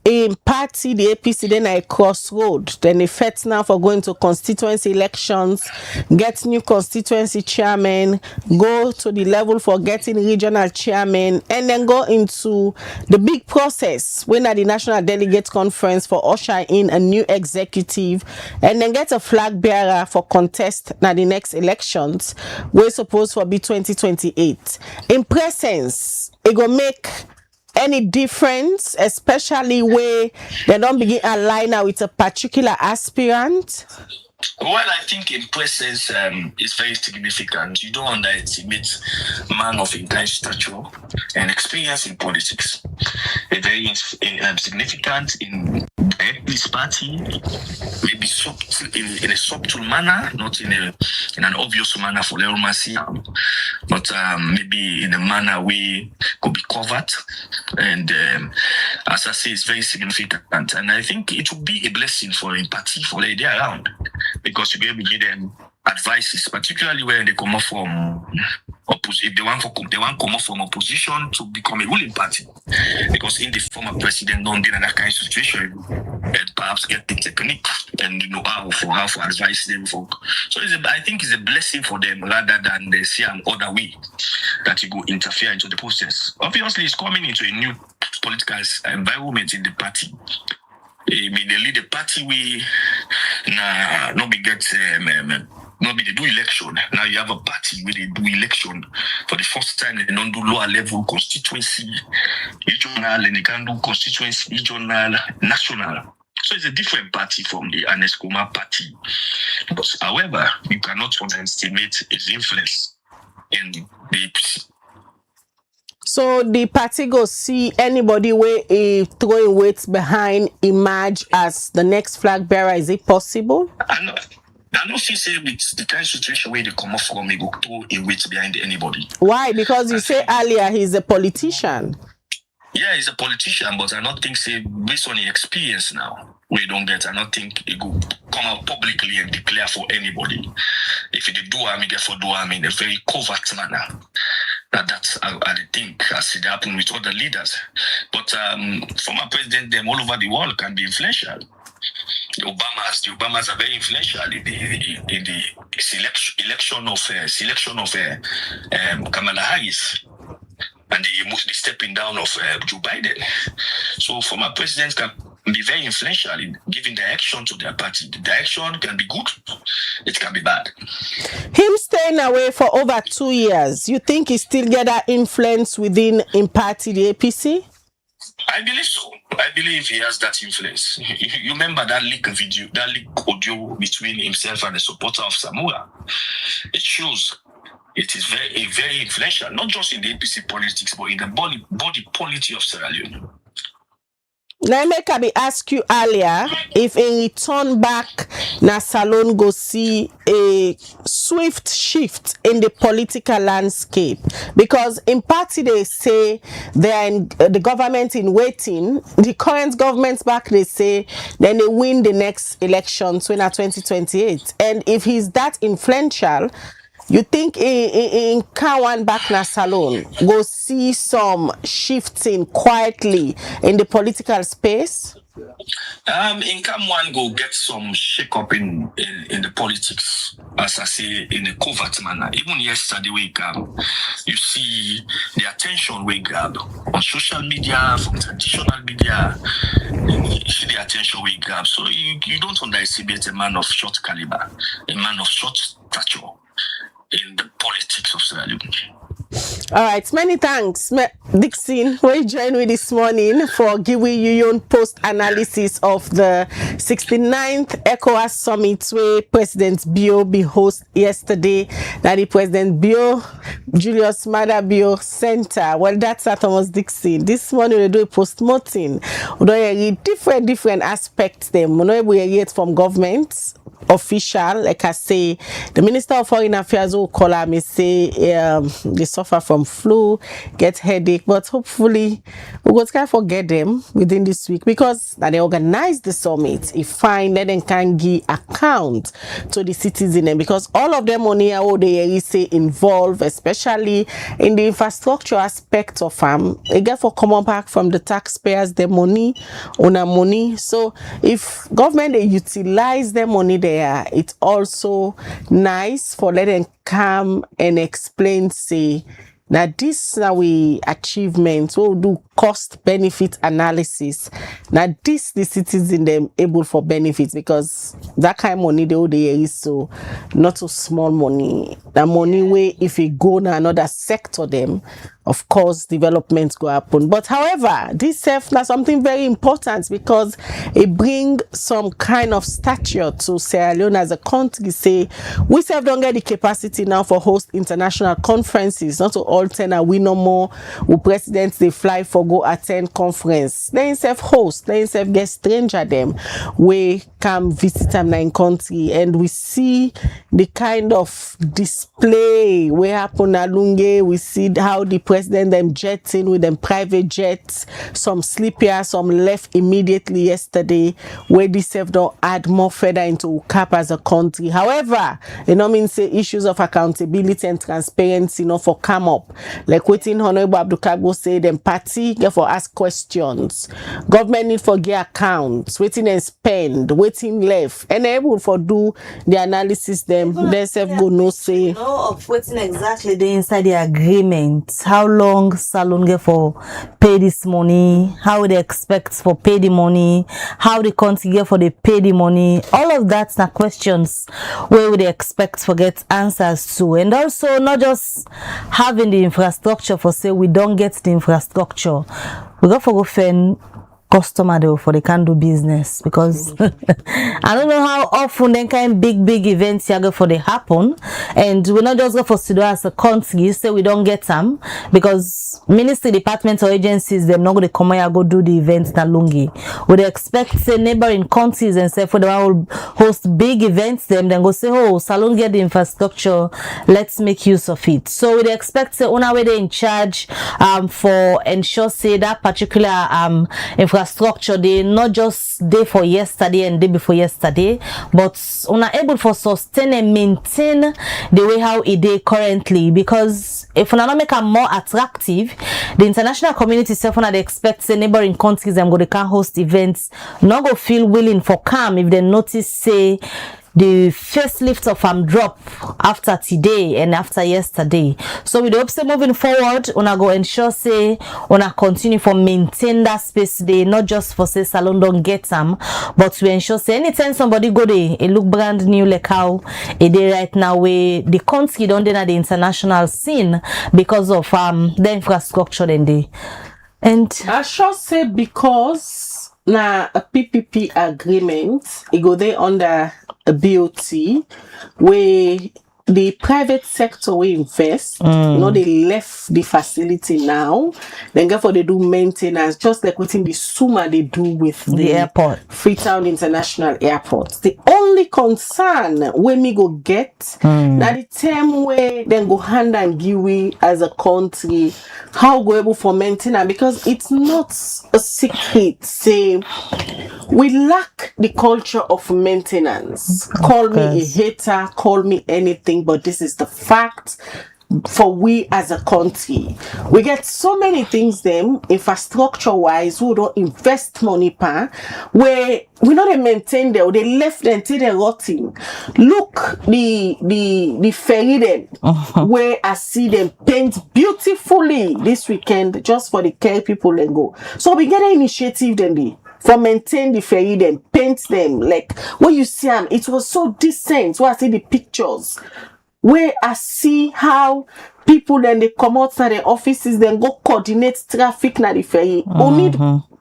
in party the APC then a crossroad, then they fight now for going to constituency elections, get new constituency chairman, go to the level for getting regional chairman, and then go into the big process when at the National Delegate Conference for usher in a new executive, and then get a flag bearer for contest now the next elections we're supposed for be 2028. In presence, it go make any difference, especially where they don't begin align now with a particular aspirant? Well, I think in presence is very significant. You don't underestimate man of intense stature and experience in politics. It's very significant in this party, maybe subtle, in a subtle manner, not in an obvious manner for Leomacy, but maybe in a manner we could be covered. And as I say, it's very significant. And I think it would be a blessing for a party for the day around, because you'll be able to give them advices, particularly when they come up from if they want to come up from opposition to become a ruling party, because in the former president don't in that kind of situation and perhaps get the technique and how to advise them for. So I think it's a blessing for them rather than they see an other way that you go interfere into the process. Obviously, it's coming into a new political environment in the party. I mean, they lead the party we not be get no be they do election. Now you have a party where they do election for the first time. They don't do lower level constituency, regional, and they can do constituency, regional, national. So it's a different party from the Aneskoma party. But however, you cannot underestimate its influence in the APC. So the party go see anybody where a throwing weight behind emerge as the next flag bearer. Is it possible? I don't feel say with the kind of situation where they come off from, they go throw a weight behind anybody. Why? Because you say earlier he's a politician. Yeah, he's a politician, but I don't think say based on the experience now we don't get. I don't think he go come out publicly and declare for anybody. If he do harm, he get for do harm in a very covert manner. That's I think as it happened with other leaders. But former president them all over the world can be influential. The Obamas are very influential in the selection of Kamala Harris and the stepping down of Joe Biden. So former presidents can be very influential in giving direction to their party. The direction can be good, it can be bad. Him staying away for over 2 years, you think he still get that influence within in party, the APC? I believe so. I believe he has that influence. You remember that leak video, that leak audio between himself and the supporter of Samoa? It shows it is very influential, not just in the APC politics, but in the body policy of Sierra Leone. Now, I may ask you earlier if in return back, na Salone go see a swift shift in the political landscape, because in party they say they are in the government in waiting. The current government back they say then they win the next election, 2028, and if he's that influential, you think in Kawan Bakna Salone go see some shifting quietly in the political space? In Kamwan go get some shake up in the politics, as I say, in a covert manner. Even yesterday we come, you see the attention we grab on social media, from traditional media. You see the attention we grab. So you don't underestimate a man of short caliber, a man of short stature in the politics of Sierra Leone. All right, many thanks, Dixon, who you joined me this morning for giving you your post-analysis of the 69th ECOWAS Summit where President Bio be host yesterday, that the President Bio, Julius Maada Bio Center. Well, that's Thomas Dixon. This morning we do a post-mortem. We do read different aspects them. We read from government official, like I say, the Minister of Foreign Affairs who call her may say they suffer from flu, get headache, but hopefully we go try forget them within this week, because that they organize the summit. If fine, then they can give account to the citizen, because all of them money how they say involved, especially in the infrastructure aspect of they get for common back from the taxpayers, the money, owner money. So if government they utilize their money there, it's also nice for letting come and explain, say that this now we achievements will do cost benefit analysis. Now this the citizen them able for benefits, because that kind of money they is so not so small money. The money way if it go na another sector them, of course developments go happen. But however, this self now something very important, because it bring some kind of stature to Sierra Leone as a country. Say we self don't get the capacity now for host international conferences, not to all 10 and we no more who presidents they fly for go attend conference. They self host, they self get stranger them we come visit them in country, and we see the kind of display we happen at Lunge. We see how the president them jetting with them private jets, some sleep here, some left immediately yesterday, where this self don't add more further into cap as a country. However, you know mean say issues of accountability and transparency, for come up. Like waiting Honorable Abdul Kago say them party get for ask questions. Government need for get accounts, waiting and spend, waiting left, and able for do the analysis them self go no say. Of waiting exactly the inside the agreement. How how long salon get for pay this money, how they expect for pay the money, how the country get for they pay the money. All of that's the questions where would they expect for get answers to. And also not just having the infrastructure for say we don't get the infrastructure. We got for go find customer though for they can do business, because I don't know how often then kind big events here go for they happen, and we not just go for studio as a country. You say we don't get them because ministry departments or agencies them not going to come here go do the events na lungi. Would they expect say neighboring countries and say for they will host big events then go say, oh, salon get the infrastructure, let's make use of it. So we expect say on our way they in charge for ensure say that particular infrastructure they not just day for yesterday and day before yesterday, but able for sustain and maintain the way how it is currently. Because if we not make them more attractive, the international community self they expect say neighboring countries and go they can host events not go feel willing for come if they notice say the first lift of drop after today and after yesterday. So with the hope say moving forward, una go ensure say una continue for maintain that space today, not just for say salon don't get them, but to ensure say anytime somebody go there, it look brand new like how it is right now where the country don't at the international scene because of the infrastructure then they. And I should say because na a PPP agreement, it go there under a BOT where the private sector will invest. You know, they left the facility now. Then therefore they do maintenance, just like within the SUMA they do with the airport, Freetown International Airport. The only concern when me go get that the time where then go hand and give we as a country how go able for maintenance, because it's not a secret. Say we lack the culture of maintenance. Call me a hater, call me anything, but this is the fact. For we as a country, we get so many things them infrastructure wise who don't invest money where we know they maintain them, they left them till they're rotting. Look the ferry then where I see them paint beautifully this weekend just for the care people and go. So we get an initiative then they for maintain the ferry then paint them, like when you see them it was so decent. So I see the pictures where I see how people then they come outside the offices then go coordinate traffic na the ferry. Only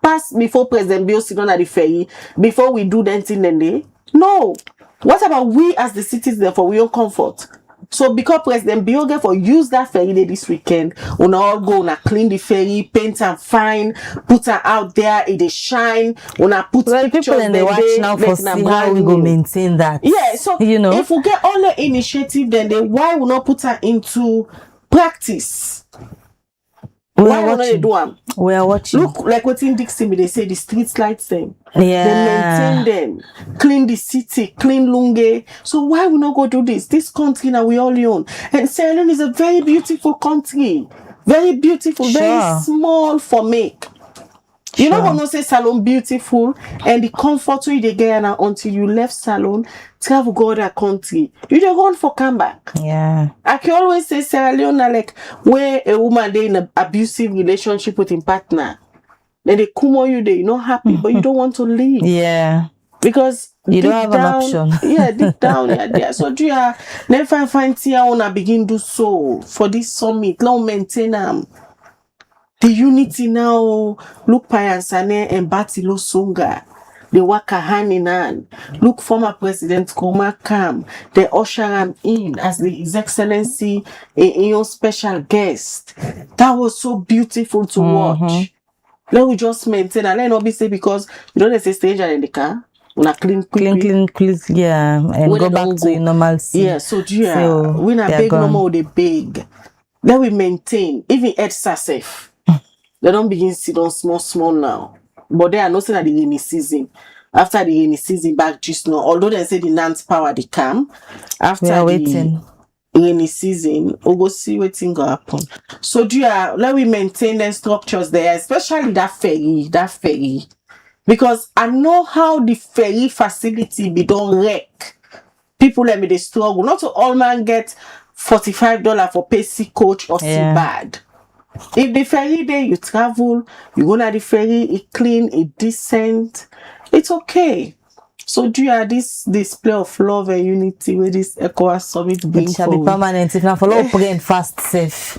pass before President Bio sit on at the ferry before we do that thing then they. No. What about we as the citizens for we own comfort? So because President Bio for use that ferry day this weekend, we all go and clean the ferry, paint and fine, put her out there, it is shine, we put pictures people and they watch now for see how we go maintain that. Yeah, so you know, if we get all the initiative, then why we not put her into practice? Why we not do them? We are watching. Look, like what in Dixie they say the street lights them. Yeah. They maintain them, clean the city, clean Lunge. So why we not go do this? This country now we all own. And Sierra Leone is a very beautiful country. Very beautiful, very small for make. You know when you say salon beautiful and the comfort you they get now until you left salon, travel go other country. You don't want for come back. Yeah. I can always say Sierra Leone like where a woman they in an abusive relationship with a partner. Then they come on you there, you're not happy, but you don't want to leave. Yeah. Because you don't have an option. Yeah, deep down, yeah, there. So do you never find Tia on begin do so for this summit, long maintain the unity now. Look Payansane and Batilo Songa. They work a hand in hand. Look former President Koma Kam. They usher him in as His Excellency a special guest. That was so beautiful to watch. Let we just maintain and let not be say because you don't say stranger in the car. Una clean, yeah, and go back to your normalcy. Yeah, so we not beg no more they beg. Let we maintain, even EDSA safe. They don't begin to sit on small now. But they are not saying that the rainy season. After the rainy season back just now, although they say the Nant power they come. After we are waiting. Rainy season, we'll go see what thing go happen. So let we maintain the structures there, especially that ferry. Because I know how the ferry facility be done wreck. People let me they struggle. Not to all man get $45 for pay sea coach or sea bad. if the ferry day you travel, you go to the ferry, it clean, it decent, it's okay. So do you have this display of love and unity with this ECOWAS summit being It shall be forward? permanent. If not follow praying fast safe.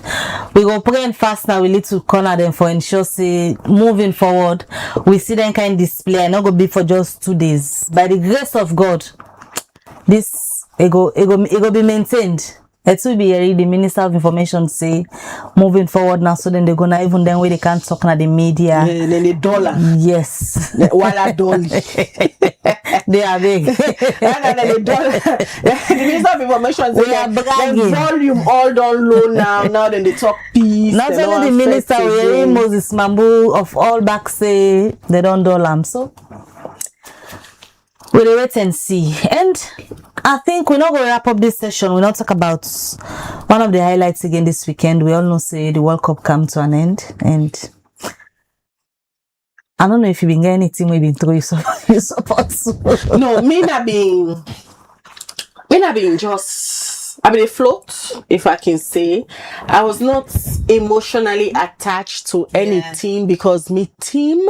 We go praying fast now. We need to corner them for ensure say moving forward. We see them kind display. Not go be for just 2 days. By the grace of God, this it go be maintained. It will be here, the Minister of Information say moving forward now, so then they're gonna even then where they can't talk na the media. And then the dollar. Yes. Wala dolly. They are big. And then the dollar. The Minister of Information We say are the bragging. volume all down low now. Now then they talk peace. Not they only don't the minister, affect we again. hearing Moses Mambu of all back say they don't do them. So we'll wait and see. And I think we're not going to wrap up this session. We'll not talk about one of the highlights again this weekend. We all know say the World Cup come to an end, and I don't know if you've been getting anything we've been through you support. No, me not being just, I mean, afloat, if I can say. I was not emotionally attached to any team because me team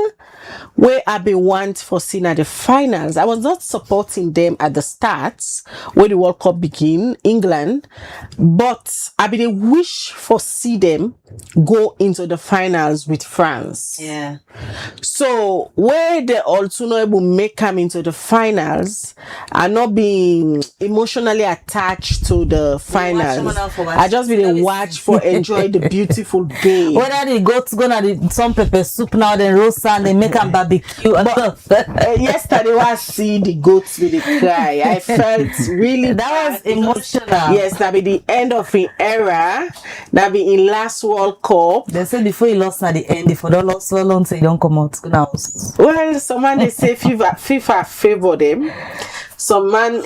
where I been want for seeing at the finals. I was not supporting them at the start where the World Cup begin, England, but I been a wish for see them go into the finals with France. Yeah. So where they also not able to make come into the finals and not being emotionally attached to the finals. I just been a watch for enjoy the beautiful game. Whether the goats gonna the some pepper soup now, then roast and they make them barbecue. Yesterday I see the goats with the cry. I felt really That was bad. emotional. Yes, that be the end of an era. That be in last World Cup. They say before you lost at the end, if you don't lost so long, say you don't come out. Now. Well, some man they say FIFA favor them. Some man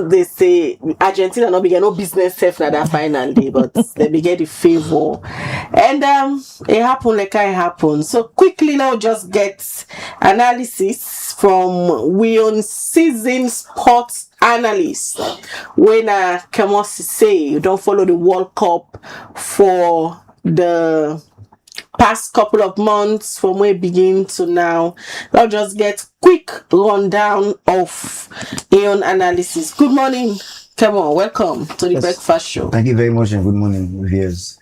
they say Argentina not begin no business safe na that final day, but they begin the favor. And it happened like it happened. So quickly now just get analysis from we on season sports analyst. When Kemos say you don't follow the World Cup for the past couple of months from where it begin to now. I'll just get quick rundown of Aeon analysis. Good morning, come on, welcome to the breakfast show. Thank you very much and good morning, viewers.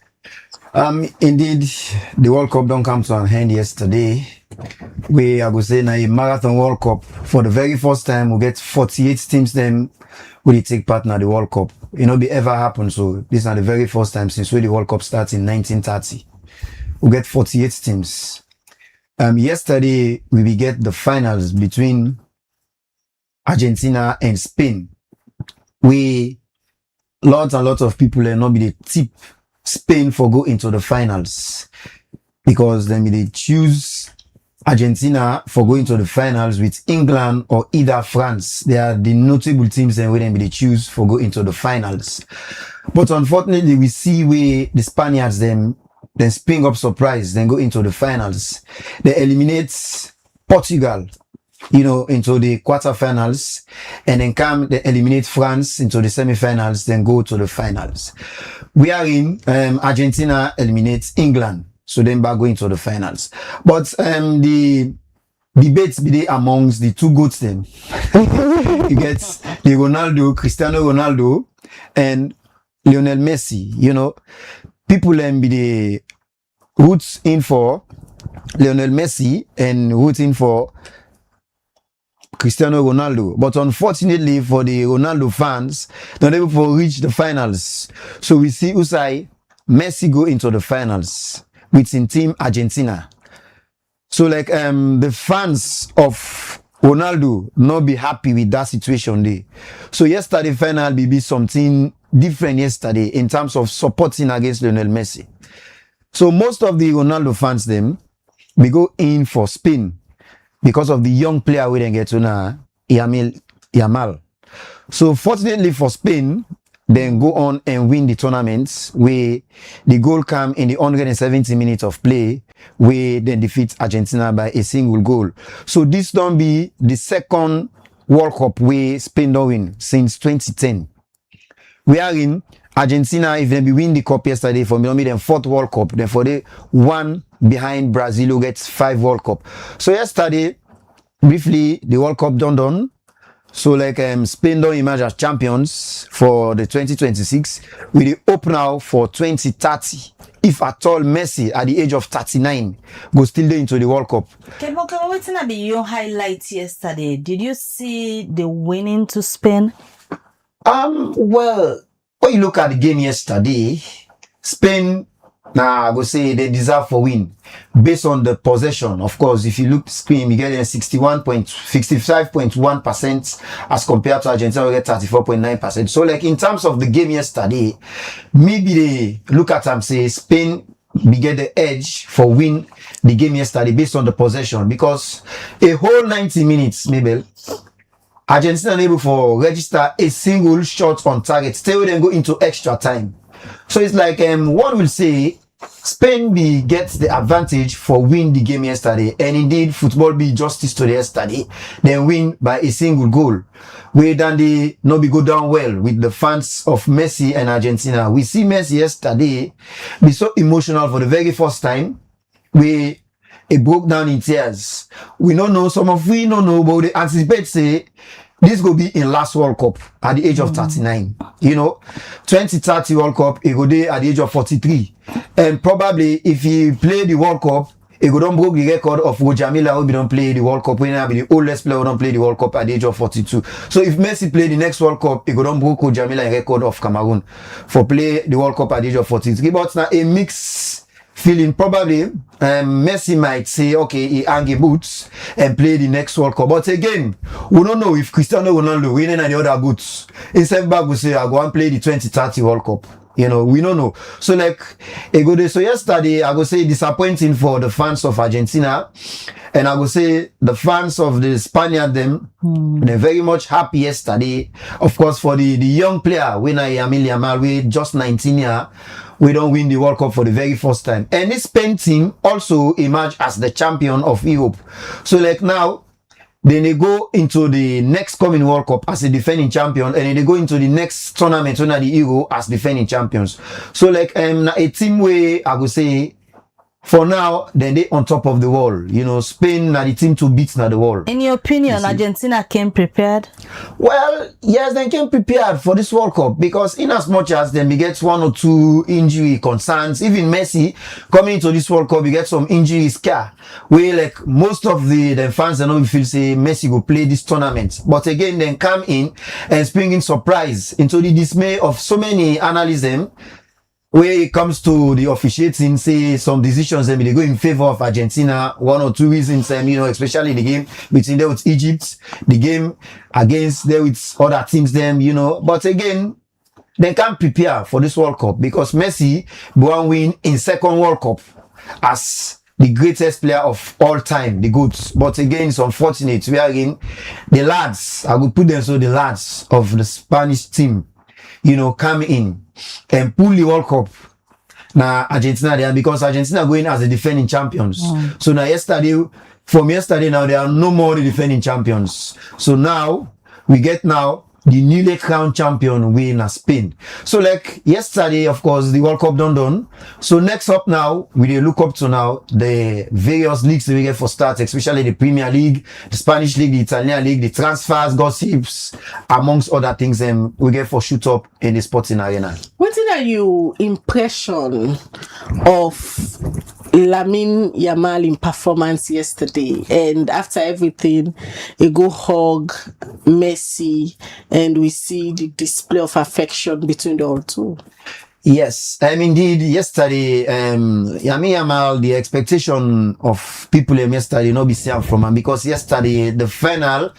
Indeed, the World Cup don't come to an end yesterday. We are going to say now a marathon World Cup. For the very first time, we get 48 teams then will take part in the World Cup. It not be ever happened. So this is not the very first time since the World Cup starts in 1930. We get 48 teams. Yesterday, we get the finals between Argentina and Spain. Lots and lots of people are not be the tip Spain for go into the finals because then they choose Argentina for going to the finals with England or either France. They are the notable teams and where they choose for go into the finals. But unfortunately, we see where the Spaniards then spring up surprise, then go into the finals. They eliminate Portugal, into the quarterfinals, and then they eliminate France into the semifinals, then go to the finals. We are in, Argentina eliminates England, so then back going to the finals. But, the debates be there amongst the two goats then. You get the Cristiano Ronaldo, and Lionel Messi, people be the roots in for Lionel Messi and rooting for Cristiano Ronaldo. But unfortunately for the Ronaldo fans, not able to reach the finals. So we see Usai Messi go into the finals with his team Argentina. So the fans of Ronaldo not be happy with that situation there. So yesterday final be something different yesterday in terms of supporting against Lionel Messi. So most of the Ronaldo fans them we go in for Spain because of the young player we didn't get to now, Yamal. So fortunately for Spain, then go on and win the tournaments where the goal come in the 170 minutes of play where then defeat Argentina by a single goal. So this don't be the second World Cup where Spain don't win since 2010. We are in Argentina, if they be win the cup yesterday, for me, then 4th World Cup, then for the one behind Brazil who gets 5 World Cup. So yesterday, briefly, the World Cup done. So like Spain don't emerge as champions for the 2026. We hope now for 2030. If at all Messi at the age of 39 go still there into the World Cup. Kebo, what's gonna be your highlights yesterday? Did you see the winning to Spain? Well, when you look at the game yesterday, Spain, I go say they deserve for win based on the possession. Of course, if you look Spain, you get 65.1% as compared to Argentina, we get 34.9%. So, like in terms of the game yesterday, maybe they look at them say Spain we get the edge for win the game yesterday based on the possession, because a whole 90 minutes, maybe Argentina unable for register a single shot on target. Still then go into extra time. So it's like one will say Spain be gets the advantage for win the game yesterday, and indeed football be justice to the yesterday, then win by a single goal. Where then they not be go down well with the fans of Messi and Argentina. We see Messi yesterday be so emotional for the very first time. It broke down in tears. We don't know, some of we don't know, but they anticipate say this will be in last World Cup at the age of 39. You know, 2030 World Cup, it go there at the age of 43. And probably if he play the World Cup, it go don't broke the record of Roger Milla who don't play the World Cup. When be the oldest player who don't play the World Cup at the age of 42. So if Messi play the next World Cup, it go don't broke Roger Milla record of Cameroon for play the World Cup at the age of 43. But now a mix feeling. Probably Messi might say, okay, he hang his boots and play the next World Cup. But again, we don't know if Cristiano Ronaldo winning any other boots. Instead back we say, I go and play the 2030 World Cup. You know, we don't know. So like, so yesterday, I go say disappointing for the fans of Argentina. And I go say the fans of the Spaniard, they're very much happy yesterday. Of course, for the young player, when Lamine Yamal, we just 19 years, we don't win the World Cup for the very first time. And this Spain team also emerged as the champion of Europe. So like now, then they go into the next coming World Cup as a defending champion, and then they go into the next tournament, the Euro, as defending champions. So like a team where I would say, for now, then they on top of the wall. You know, Spain are the team to beat now the world. In your opinion, Argentina came prepared? Well, yes, they came prepared for this World Cup, because in as much as then we get 1 or 2 injury concerns, even Messi coming into this World Cup, we get some injury scare. Where like most of the fans don't feel say Messi will play this tournament. But again, then come in and spring in surprise into the dismay of so many analysts. Where it comes to the officiating, say some decisions, they go in favor of Argentina. 1 or 2 reasons, you know, especially the game between them with Egypt, the game against them with other teams, you know. But again, they can't prepare for this World Cup, because Messi won win in 2nd World Cup as the greatest player of all time, the GOATs. But again, it's unfortunate. We are in the lads, I would put them so the lads of the Spanish team, you know, come in and pull the World Cup. Now Argentina there, because Argentina going as the defending champions. So now from yesterday now, there are no more the defending champions. So now we get the newly crowned champion winner Spain. So like yesterday, of course, the World Cup done. So next up now, we look up to now the various leagues that we get for start, especially the Premier League, the Spanish League, the Italian League, the transfers, gossips, amongst other things, and we get for shoot up in the sporting arena. What are your impression of Lamine Yamal in performance yesterday? And after everything, he go hug Messi, and we see the display of affection between the all two. Yes, indeed, yesterday, Lamine Yamal, the expectation of people yesterday not be seen from him, because yesterday, the final,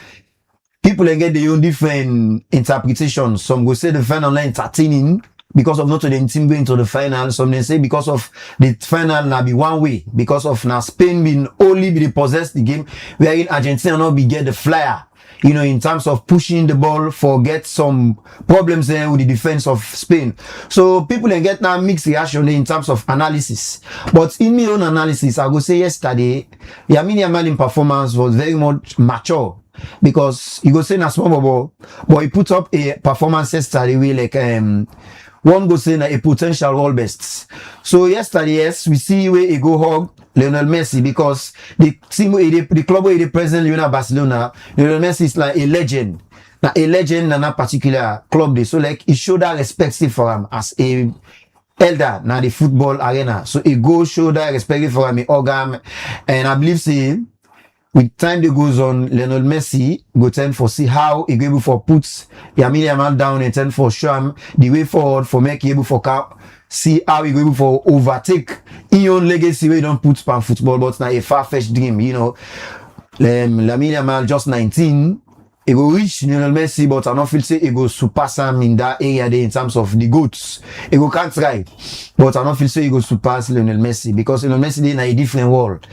people get their own different interpretations. Some go say the final line entertaining, because of not the team going to the final. Some they say because of the final now be one way, because of now Spain being only be possess the game, wherein Argentina not be get the flyer. You know, in terms of pushing the ball, get some problems there with the defense of Spain. So people get now mixed reaction in terms of analysis. But in my own analysis, I would say yesterday, Lamine Yamal in performance was very much mature. because you go say na small ball, but he put up a performances that way like one go say na a potential world best. So yesterday, yes, we see where he go hug Lionel Messi because the team the club where he present Lionel Barcelona, Lionel Messi is like a legend. Now a legend in that particular club day. So like he showed that respect for him as a elder na the football arena. So he go show that respect for him, Ogam, and I believe say with time that goes on, Lionel Messi go tend for see how he go able for put Lamine Yamal down and tend for show him the way forward for make able for see how he go able for overtake his own legacy where he don't put span football, but now a far-fetched dream, you know. Lamine Yamal just 19. He go reach Lionel Messi, but I don't feel say he go surpass him in that area there in terms of the goats. He go can't try, but I don't feel say he go surpass Lionel Messi because Lionel Messi is in a different world.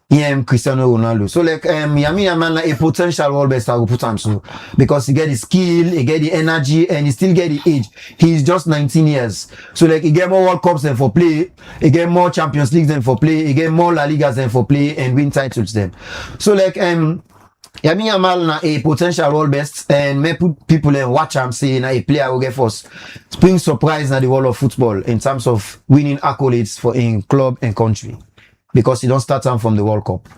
He am Cristiano Ronaldo. So like Lamine Yamal a potential world best I will put him so because he get the skill, he get the energy, and he still get the age. He's just 19 years. So like he get more World Cups than for play, he get more Champions Leagues than for play, he get more La Ligas than for play and win titles then. So like Lamine Yamal na a potential world best and may put people and watch him say na a player will get first spring surprise na the world of football in terms of winning accolades for in club and country. Because he don't start on from the World Cup.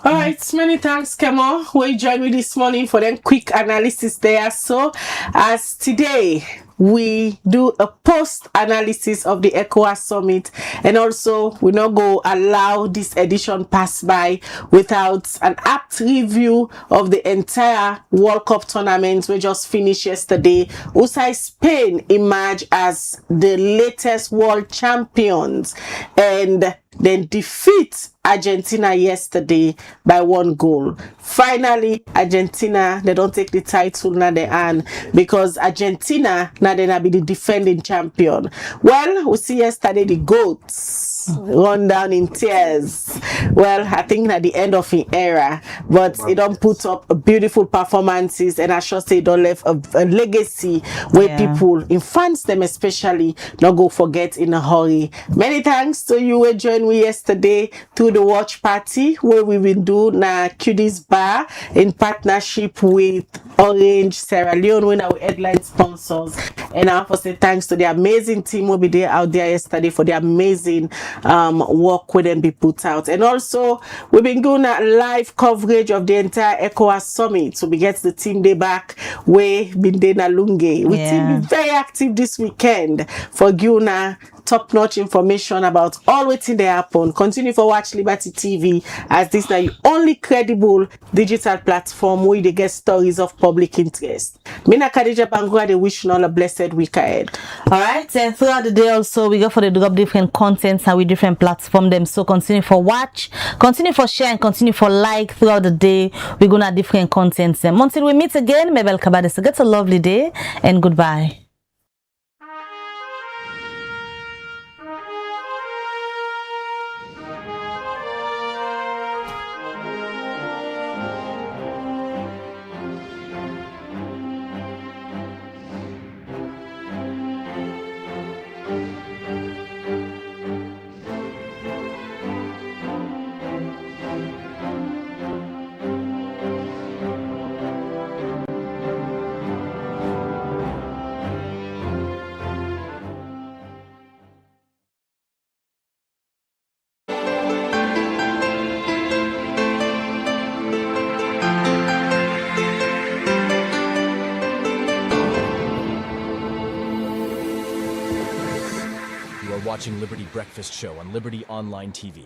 All right, many thanks, Kemo. We joined me this morning for them quick analysis there. So, as today we do a post-analysis of the ECOWAS Summit, and also we not go allow this edition pass by without an apt review of the entire World Cup tournament we just finished yesterday. Usai Spain emerged as the latest world champions and then defeat Argentina yesterday by 1 goal. Finally, Argentina, they don't take the title now they earn because Argentina now they be the defending champion. Well, we see yesterday the GOATs run down in tears. Well, I think at the end of an era, but it don't put up beautiful performances, and I should say it don't leave a legacy where people, in fans them especially, not go forget in a hurry. Many thanks to you who joined me yesterday through the watch party where we will do na Cuties Bar in partnership with Orange Sierra Leone, when our headline sponsors. And I want to say thanks to the amazing team who be there out there yesterday for the amazing work with them be put out. And also we've been doing a live coverage of the entire ECOWAS Summit. So we get the team day back way been there na Lunge. We team be very active this weekend for Guna top-notch information about all waiting they happen. Continue for watch Liberty TV as this now the only credible digital platform where they get stories of public interest. Mina Khadija Bangura, they wish you all a blessed week ahead. Alright, and throughout the day also we go for the drop different contents and with different platform them. So continue for watch, continue for share, and continue for like throughout the day. We're gonna have different contents. Until we meet again, Mabel Kabade. So get a lovely day and goodbye. Watching Liberty Breakfast Show on Liberty Online TV.